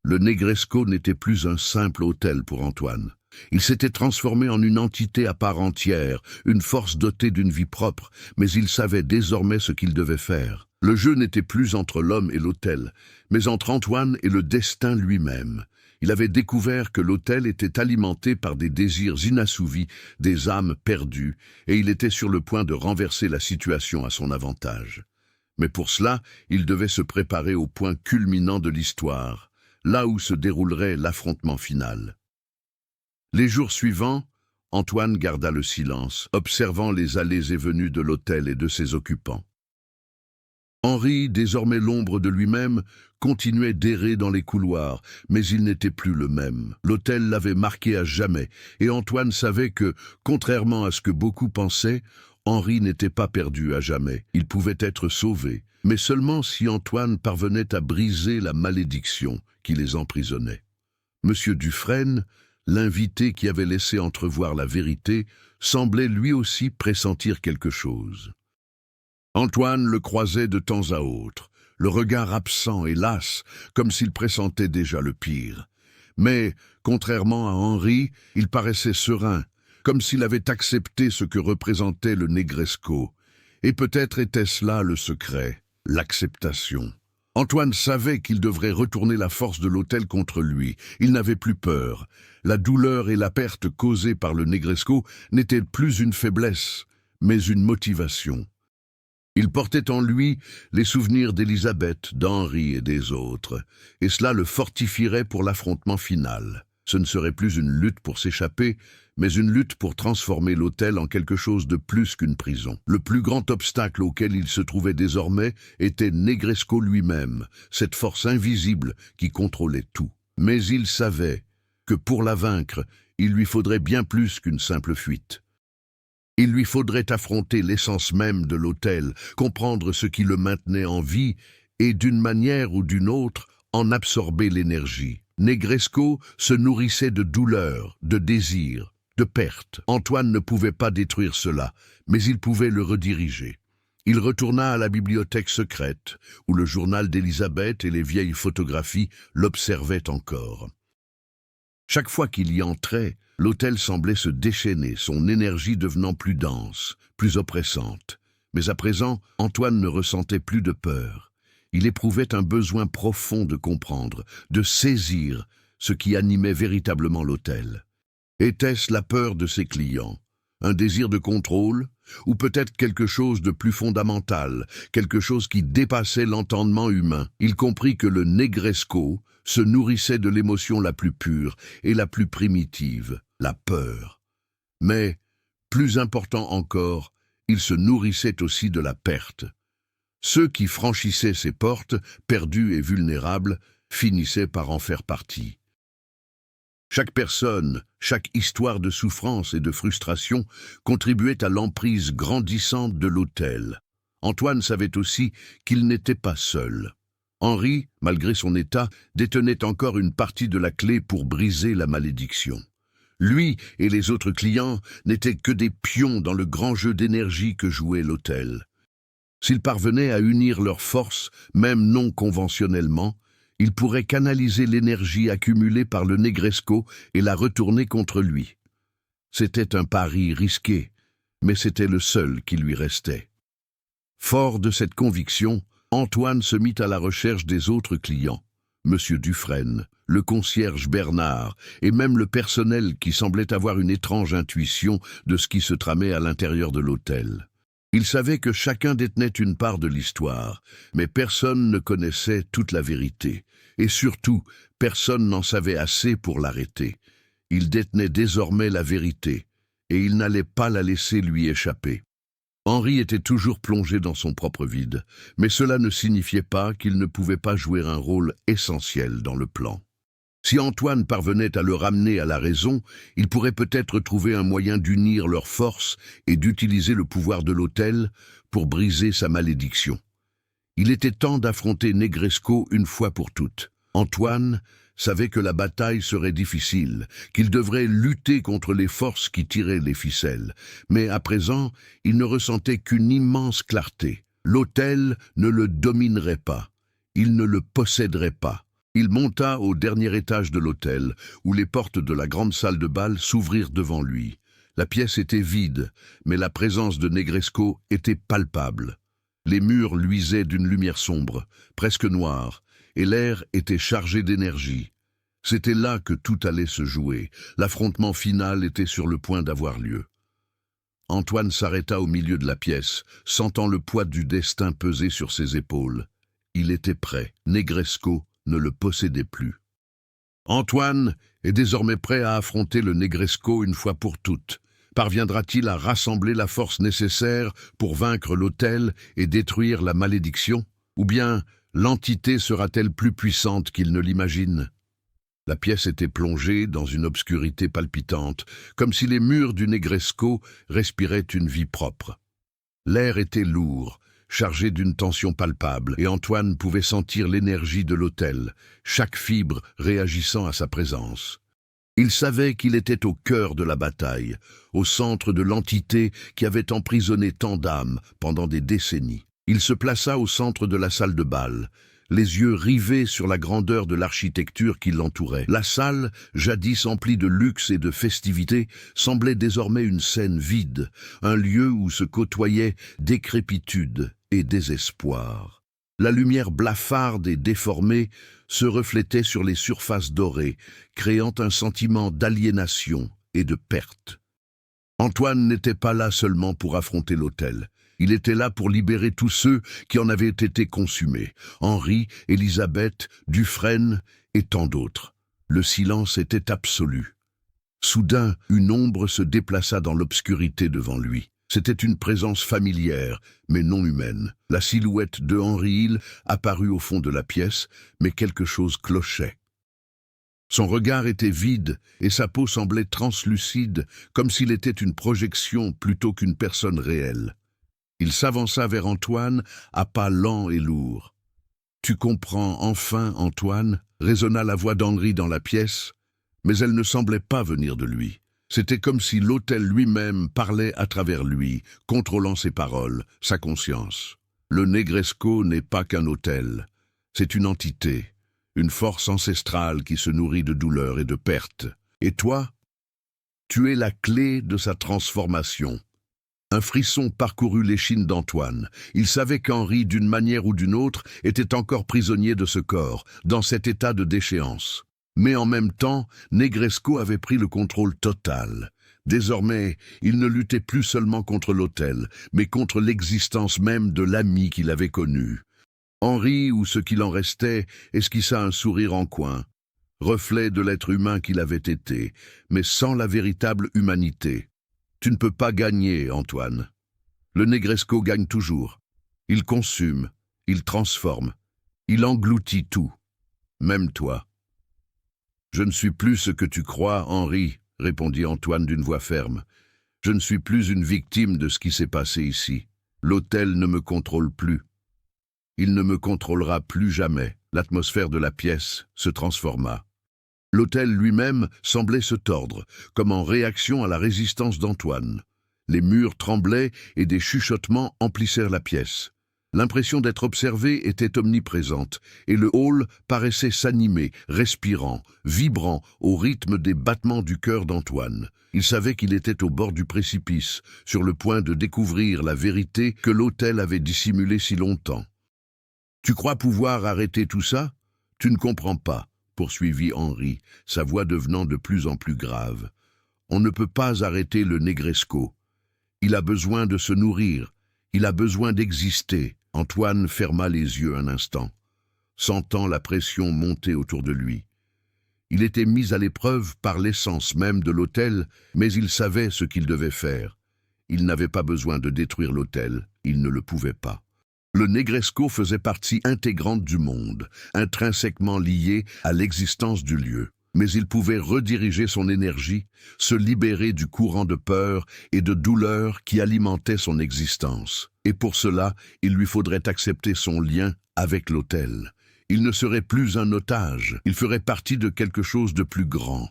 Le Negresco n'était plus un simple hôtel pour Antoine. Il s'était transformé en une entité à part entière, une force dotée d'une vie propre, mais il savait désormais ce qu'il devait faire. Le jeu n'était plus entre l'homme et l'hôtel, mais entre Antoine et le destin lui-même. Il avait découvert que l'hôtel était alimenté par des désirs inassouvis, des âmes perdues, et il était sur le point de renverser la situation à son avantage. Mais pour cela, il devait se préparer au point culminant de l'histoire, là où se déroulerait l'affrontement final. Les jours suivants, Antoine garda le silence, observant les allées et venues de l'hôtel et de ses occupants. Henri, désormais l'ombre de lui-même, continuait d'errer dans les couloirs, mais il n'était plus le même. L'hôtel l'avait marqué à jamais, et Antoine savait que, contrairement à ce que beaucoup pensaient, Henri n'était pas perdu à jamais. Il pouvait être sauvé, mais seulement si Antoine parvenait à briser la malédiction qui les emprisonnait. Monsieur Dufresne, l'invité qui avait laissé entrevoir la vérité, semblait lui aussi pressentir quelque chose. Antoine le croisait de temps à autre, le regard absent et las, comme s'il pressentait déjà le pire. Mais, contrairement à Henri, il paraissait serein, comme s'il avait accepté ce que représentait le Negresco. Et peut-être était-ce là le secret, l'acceptation. Antoine savait qu'il devrait retourner la force de l'hôtel contre lui. Il n'avait plus peur. La douleur et la perte causées par le Negresco n'étaient plus une faiblesse, mais une motivation. Il portait en lui les souvenirs d'Élisabeth, d'Henri et des autres, et cela le fortifierait pour l'affrontement final. Ce ne serait plus une lutte pour s'échapper, mais une lutte pour transformer l'hôtel en quelque chose de plus qu'une prison. Le plus grand obstacle auquel il se trouvait désormais était Negresco lui-même, cette force invisible qui contrôlait tout. Mais il savait que pour la vaincre, il lui faudrait bien plus qu'une simple fuite. Il lui faudrait affronter l'essence même de l'hôtel, comprendre ce qui le maintenait en vie et, d'une manière ou d'une autre, en absorber l'énergie. Negresco se nourrissait de douleur, de désir, de perte. Antoine ne pouvait pas détruire cela, mais il pouvait le rediriger. Il retourna à la bibliothèque secrète, où le journal d'Élisabeth et les vieilles photographies l'observaient encore. Chaque fois qu'il y entrait, l'hôtel semblait se déchaîner, son énergie devenant plus dense, plus oppressante. Mais à présent, Antoine ne ressentait plus de peur. Il éprouvait un besoin profond de comprendre, de saisir ce qui animait véritablement l'hôtel. Était-ce la peur de ses clients, un désir de contrôle, ou peut-être quelque chose de plus fondamental, quelque chose qui dépassait l'entendement humain? Il comprit que le Negresco se nourrissait de l'émotion la plus pure et la plus primitive, la peur. Mais plus important encore, il se nourrissait aussi de la perte. Ceux qui franchissaient ces portes, perdus et vulnérables, finissaient par en faire partie. Chaque personne, chaque histoire de souffrance et de frustration contribuait à l'emprise grandissante de l'hôtel. Antoine savait aussi qu'il n'était pas seul. Henri, malgré son état, détenait encore une partie de la clé pour briser la malédiction. Lui et les autres clients n'étaient que des pions dans le grand jeu d'énergie que jouait l'hôtel. S'ils parvenaient à unir leurs forces, même non conventionnellement, ils pourraient canaliser l'énergie accumulée par le Negresco et la retourner contre lui. C'était un pari risqué, mais c'était le seul qui lui restait. Fort de cette conviction, Antoine se mit à la recherche des autres clients. Monsieur Dufresne, le concierge Bernard et même le personnel qui semblait avoir une étrange intuition de ce qui se tramait à l'intérieur de l'hôtel. Il savait que chacun détenait une part de l'histoire, mais personne ne connaissait toute la vérité. Et surtout, personne n'en savait assez pour l'arrêter. Il détenait désormais la vérité, et il n'allait pas la laisser lui échapper. Henri était toujours plongé dans son propre vide, mais cela ne signifiait pas qu'il ne pouvait pas jouer un rôle essentiel dans le plan. Si Antoine parvenait à le ramener à la raison, il pourrait peut-être trouver un moyen d'unir leurs forces et d'utiliser le pouvoir de l'hôtel pour briser sa malédiction. Il était temps d'affronter Negresco une fois pour toutes. Antoine savait que la bataille serait difficile, qu'il devrait lutter contre les forces qui tiraient les ficelles. Mais à présent, il ne ressentait qu'une immense clarté. L'hôtel ne le dominerait pas. Il ne le posséderait pas. Il monta au dernier étage de l'hôtel, où les portes de la grande salle de bal s'ouvrirent devant lui. La pièce était vide, mais la présence de Negresco était palpable. Les murs luisaient d'une lumière sombre, presque noire, et l'air était chargé d'énergie. C'était là que tout allait se jouer. L'affrontement final était sur le point d'avoir lieu. Antoine s'arrêta au milieu de la pièce, sentant le poids du destin peser sur ses épaules. Il était prêt. Negresco ne le possédait plus. Antoine est désormais prêt à affronter le Negresco une fois pour toutes. Parviendra-t-il à rassembler la force nécessaire pour vaincre l'hôtel et détruire la malédiction? Ou bien l'entité sera-t-elle plus puissante qu'il ne l'imagine? La pièce était plongée dans une obscurité palpitante, comme si les murs du Negresco respiraient une vie propre. L'air était lourd, chargé d'une tension palpable, et Antoine pouvait sentir l'énergie de l'hôtel, chaque fibre réagissant à sa présence. Il savait qu'il était au cœur de la bataille, au centre de l'entité qui avait emprisonné tant d'âmes pendant des décennies. Il se plaça au centre de la salle de bal, les yeux rivés sur la grandeur de l'architecture qui l'entourait. La salle, jadis emplie de luxe et de festivités, semblait désormais une scène vide, un lieu où se côtoyaient décrépitude et désespoir. La lumière blafarde et déformée se reflétait sur les surfaces dorées, créant un sentiment d'aliénation et de perte. Antoine n'était pas là seulement pour affronter l'hôtel. Il était là pour libérer tous ceux qui en avaient été consumés. Henri, Elisabeth, Dufresne et tant d'autres. Le silence était absolu. Soudain, une ombre se déplaça dans l'obscurité devant lui. C'était une présence familière, mais non humaine. La silhouette de Henri Hill apparut au fond de la pièce, mais quelque chose clochait. Son regard était vide et sa peau semblait translucide, comme s'il était une projection plutôt qu'une personne réelle. Il s'avança vers Antoine à pas lents et lourds. « Tu comprends enfin, Antoine ?» résonna la voix d'Henri dans la pièce, mais elle ne semblait pas venir de lui. C'était comme si l'hôtel lui-même parlait à travers lui, contrôlant ses paroles, sa conscience. Le Negresco n'est pas qu'un hôtel, c'est une entité, une force ancestrale qui se nourrit de douleur et de perte. Et toi, tu es la clé de sa transformation. Un frisson parcourut l'échine d'Antoine. Il savait qu'Henri, d'une manière ou d'une autre, était encore prisonnier de ce corps, dans cet état de déchéance. Mais en même temps, Negresco avait pris le contrôle total. Désormais, il ne luttait plus seulement contre l'hôtel, mais contre l'existence même de l'ami qu'il avait connu. Henri, ou ce qu'il en restait, esquissa un sourire en coin, reflet de l'être humain qu'il avait été, mais sans la véritable humanité. Tu ne peux pas gagner, Antoine. Le Negresco gagne toujours. Il consume, il transforme, il engloutit tout, même toi. Je ne suis plus ce que tu crois, Henri, répondit Antoine d'une voix ferme. Je ne suis plus une victime de ce qui s'est passé ici. L'hôtel ne me contrôle plus. Il ne me contrôlera plus jamais. L'atmosphère de la pièce se transforma. L'hôtel lui-même semblait se tordre, comme en réaction à la résistance d'Antoine. Les murs tremblaient et des chuchotements emplissèrent la pièce. L'impression d'être observé était omniprésente, et le hall paraissait s'animer, respirant, vibrant au rythme des battements du cœur d'Antoine. Il savait qu'il était au bord du précipice, sur le point de découvrir la vérité que l'hôtel avait dissimulée si longtemps. « Tu crois pouvoir arrêter tout ça? Tu ne comprends pas, » poursuivit Henri, sa voix devenant de plus en plus grave. « On ne peut pas arrêter le Negresco. Il a besoin de se nourrir, il a besoin d'exister. » Antoine ferma les yeux un instant, sentant la pression monter autour de lui. Il était mis à l'épreuve par l'essence même de l'hôtel, mais il savait ce qu'il devait faire. Il n'avait pas besoin de détruire l'hôtel, il ne le pouvait pas. Le Negresco faisait partie intégrante du monde, intrinsèquement lié à l'existence du lieu. Mais il pouvait rediriger son énergie, se libérer du courant de peur et de douleur qui alimentait son existence. Et pour cela, il lui faudrait accepter son lien avec l'hôtel. Il ne serait plus un otage, il ferait partie de quelque chose de plus grand.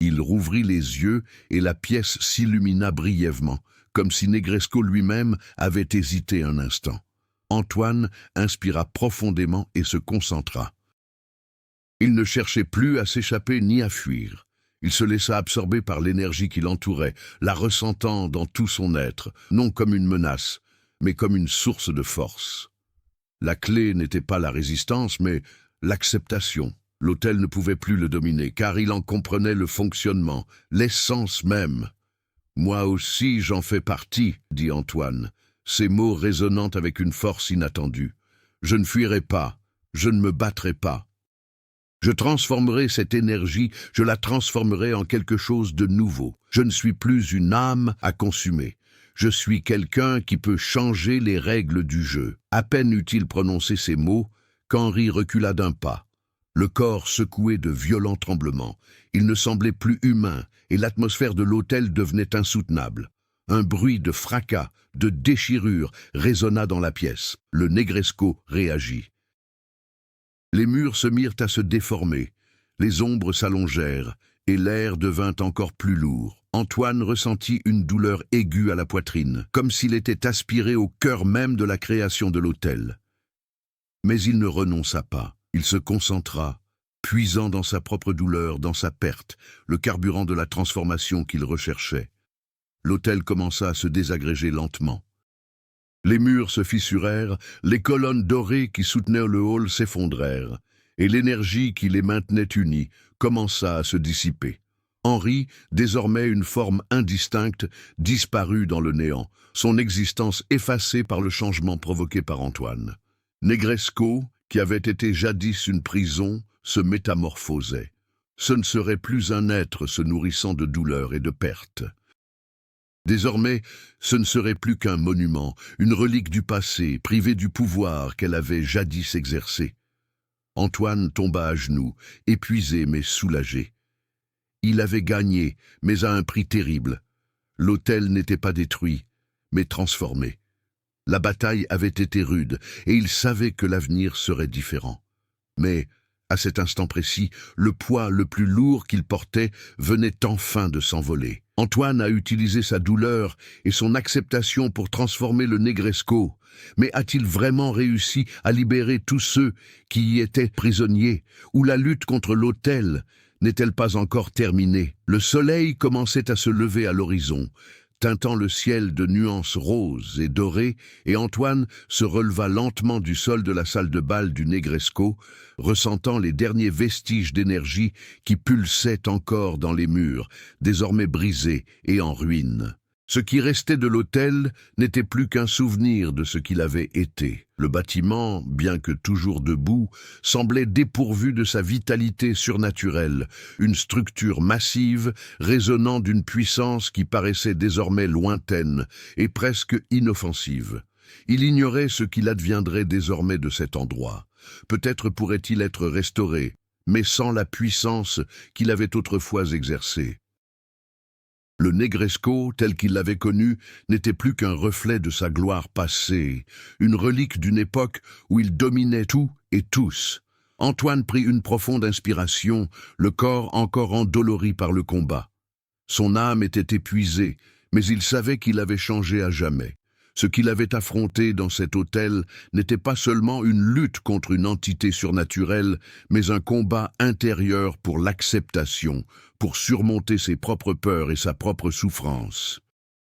Il rouvrit les yeux et la pièce s'illumina brièvement, comme si Negresco lui-même avait hésité un instant. Antoine inspira profondément et se concentra. Il ne cherchait plus à s'échapper ni à fuir. Il se laissa absorber par l'énergie qui l'entourait, la ressentant dans tout son être, non comme une menace, mais comme une source de force. La clé n'était pas la résistance, mais l'acceptation. L'hôtel ne pouvait plus le dominer, car il en comprenait le fonctionnement, l'essence même. « Moi aussi j'en fais partie, » dit Antoine, ses mots résonnant avec une force inattendue. « Je ne fuirai pas, je ne me battrai pas. Je transformerai cette énergie, je la transformerai en quelque chose de nouveau. Je ne suis plus une âme à consumer. Je suis quelqu'un qui peut changer les règles du jeu. » À peine eut-il prononcé ces mots qu'Henri recula d'un pas. Le corps secoué de violents tremblements. Il ne semblait plus humain et l'atmosphère de l'hôtel devenait insoutenable. Un bruit de fracas, de déchirure résonna dans la pièce. Le Negresco réagit. Les murs se mirent à se déformer, les ombres s'allongèrent, et l'air devint encore plus lourd. Antoine ressentit une douleur aiguë à la poitrine, comme s'il était aspiré au cœur même de la création de l'hôtel. Mais il ne renonça pas, il se concentra, puisant dans sa propre douleur, dans sa perte, le carburant de la transformation qu'il recherchait. L'hôtel commença à se désagréger lentement. Les murs se fissurèrent, les colonnes dorées qui soutenaient le hall s'effondrèrent, et l'énergie qui les maintenait unis commença à se dissiper. Henri, désormais une forme indistincte, disparut dans le néant, son existence effacée par le changement provoqué par Antoine. Negresco, qui avait été jadis une prison, se métamorphosait. Ce ne serait plus un être se nourrissant de douleur et de perte. Désormais, ce ne serait plus qu'un monument, une relique du passé, privée du pouvoir qu'elle avait jadis exercé. Antoine tomba à genoux, épuisé mais soulagé. Il avait gagné, mais à un prix terrible. L'hôtel n'était pas détruit, mais transformé. La bataille avait été rude, et il savait que l'avenir serait différent. Mais, à cet instant précis, le poids le plus lourd qu'il portait venait enfin de s'envoler. Antoine a utilisé sa douleur et son acceptation pour transformer le Negresco. Mais a-t-il vraiment réussi à libérer tous ceux qui y étaient prisonniers? Ou la lutte contre l'hôtel n'est-elle pas encore terminée? Le soleil commençait à se lever à l'horizon, teintant le ciel de nuances roses et dorées, et Antoine se releva lentement du sol de la salle de bal du Negresco, ressentant les derniers vestiges d'énergie qui pulsaient encore dans les murs, désormais brisés et en ruine. Ce qui restait de l'hôtel n'était plus qu'un souvenir de ce qu'il avait été. Le bâtiment, bien que toujours debout, semblait dépourvu de sa vitalité surnaturelle, une structure massive résonnant d'une puissance qui paraissait désormais lointaine et presque inoffensive. Il ignorait ce qu'il adviendrait désormais de cet endroit. Peut-être pourrait-il être restauré, mais sans la puissance qu'il avait autrefois exercée. Le Negresco, tel qu'il l'avait connu, n'était plus qu'un reflet de sa gloire passée, une relique d'une époque où il dominait tout et tous. Antoine prit une profonde inspiration, le corps encore endolori par le combat. Son âme était épuisée, mais il savait qu'il avait changé à jamais. Ce qu'il avait affronté dans cet hôtel n'était pas seulement une lutte contre une entité surnaturelle, mais un combat intérieur pour l'acceptation, pour surmonter ses propres peurs et sa propre souffrance.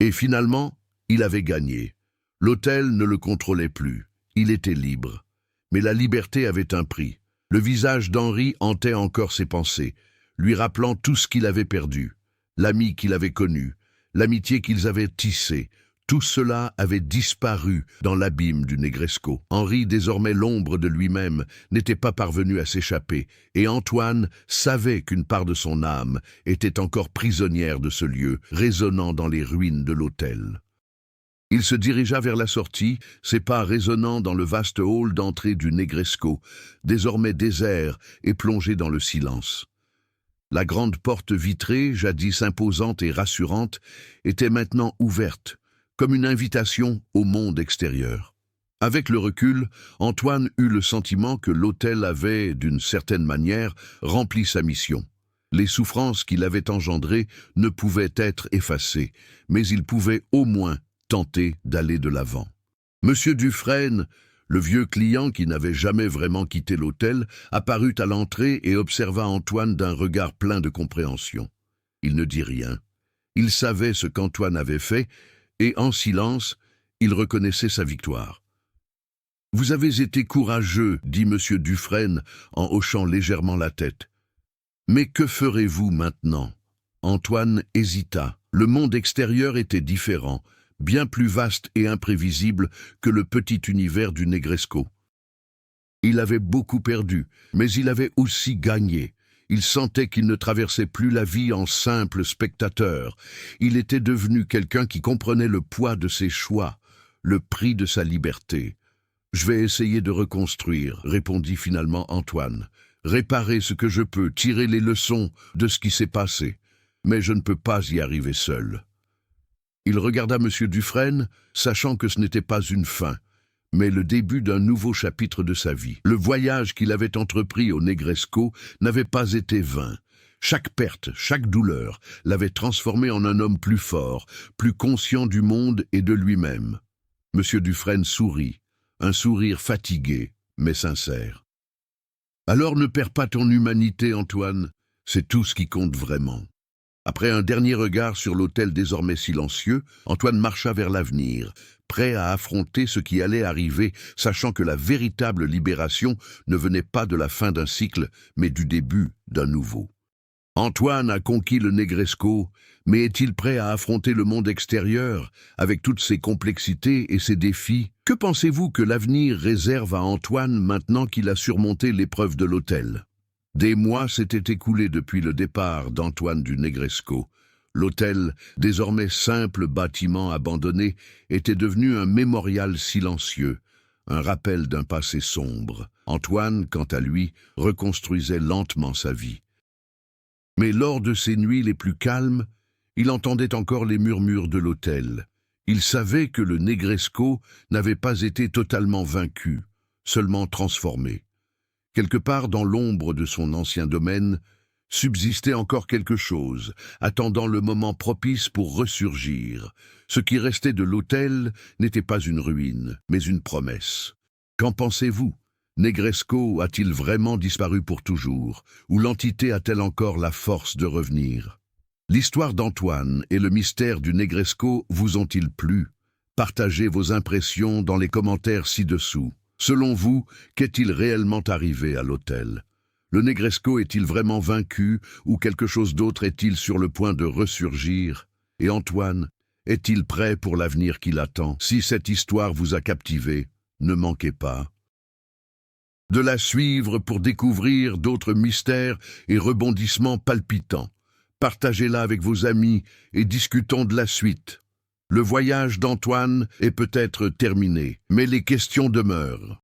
Et finalement, il avait gagné. L'hôtel ne le contrôlait plus. Il était libre. Mais la liberté avait un prix. Le visage d'Henri hantait encore ses pensées, lui rappelant tout ce qu'il avait perdu, l'ami qu'il avait connu, l'amitié qu'ils avaient tissée. Tout cela avait disparu dans l'abîme du Negresco. Henri, désormais l'ombre de lui-même, n'était pas parvenu à s'échapper, et Antoine savait qu'une part de son âme était encore prisonnière de ce lieu, résonnant dans les ruines de l'hôtel. Il se dirigea vers la sortie, ses pas résonnant dans le vaste hall d'entrée du Negresco, désormais désert et plongé dans le silence. La grande porte vitrée, jadis imposante et rassurante, était maintenant ouverte, comme une invitation au monde extérieur. Avec le recul, Antoine eut le sentiment que l'hôtel avait, d'une certaine manière, rempli sa mission. Les souffrances qu'il avait engendrées ne pouvaient être effacées, mais il pouvait au moins tenter d'aller de l'avant. Monsieur Dufresne, le vieux client qui n'avait jamais vraiment quitté l'hôtel, apparut à l'entrée et observa Antoine d'un regard plein de compréhension. Il ne dit rien. Il savait ce qu'Antoine avait fait, et en silence, il reconnaissait sa victoire. « Vous avez été courageux, dit monsieur Dufresne en hochant légèrement la tête. Mais que ferez-vous maintenant ?» Antoine hésita. Le monde extérieur était différent, bien plus vaste et imprévisible que le petit univers du Negresco. Il avait beaucoup perdu, mais il avait aussi gagné. Il sentait qu'il ne traversait plus la vie en simple spectateur. Il était devenu quelqu'un qui comprenait le poids de ses choix, le prix de sa liberté. « Je vais essayer de reconstruire, » répondit finalement Antoine. « Réparer ce que je peux, tirer les leçons de ce qui s'est passé. Mais je ne peux pas y arriver seul. » Il regarda M. Dufresne, sachant que ce n'était pas une fin, mais le début d'un nouveau chapitre de sa vie. Le voyage qu'il avait entrepris au Negresco n'avait pas été vain. Chaque perte, chaque douleur l'avait transformé en un homme plus fort, plus conscient du monde et de lui-même. M. Dufresne sourit, un sourire fatigué, mais sincère. « Alors ne perds pas ton humanité, Antoine, c'est tout ce qui compte vraiment. » Après un dernier regard sur l'hôtel désormais silencieux, Antoine marcha vers l'avenir, prêt à affronter ce qui allait arriver, sachant que la véritable libération ne venait pas de la fin d'un cycle, mais du début d'un nouveau. Antoine a conquis le Negresco, mais est-il prêt à affronter le monde extérieur, avec toutes ses complexités et ses défis? Que pensez-vous que l'avenir réserve à Antoine maintenant qu'il a surmonté l'épreuve de l'hôtel? Des mois s'étaient écoulés depuis le départ d'Antoine du Negresco. L'hôtel, désormais simple bâtiment abandonné, était devenu un mémorial silencieux, un rappel d'un passé sombre. Antoine, quant à lui, reconstruisait lentement sa vie. Mais lors de ces nuits les plus calmes, il entendait encore les murmures de l'hôtel. Il savait que le Negresco n'avait pas été totalement vaincu, seulement transformé. Quelque part dans l'ombre de son ancien domaine, subsistait encore quelque chose, attendant le moment propice pour ressurgir. Ce qui restait de l'hôtel n'était pas une ruine, mais une promesse. Qu'en pensez-vous? Negresco a-t-il vraiment disparu pour toujours, ou l'entité a-t-elle encore la force de revenir? L'histoire d'Antoine et le mystère du Negresco vous ont-ils plu? Partagez vos impressions dans les commentaires ci-dessous. Selon vous, qu'est-il réellement arrivé à l'hôtel? Le Negresco est-il vraiment vaincu ou quelque chose d'autre est-il sur le point de ressurgir? Et Antoine, Est-il prêt pour l'avenir qui l'attend? Si cette histoire vous a captivé, ne manquez pas de la suivre pour découvrir d'autres mystères et rebondissements palpitants. Partagez-la avec vos amis et discutons de la suite. Le voyage d'Antoine est peut-être terminé, mais les questions demeurent.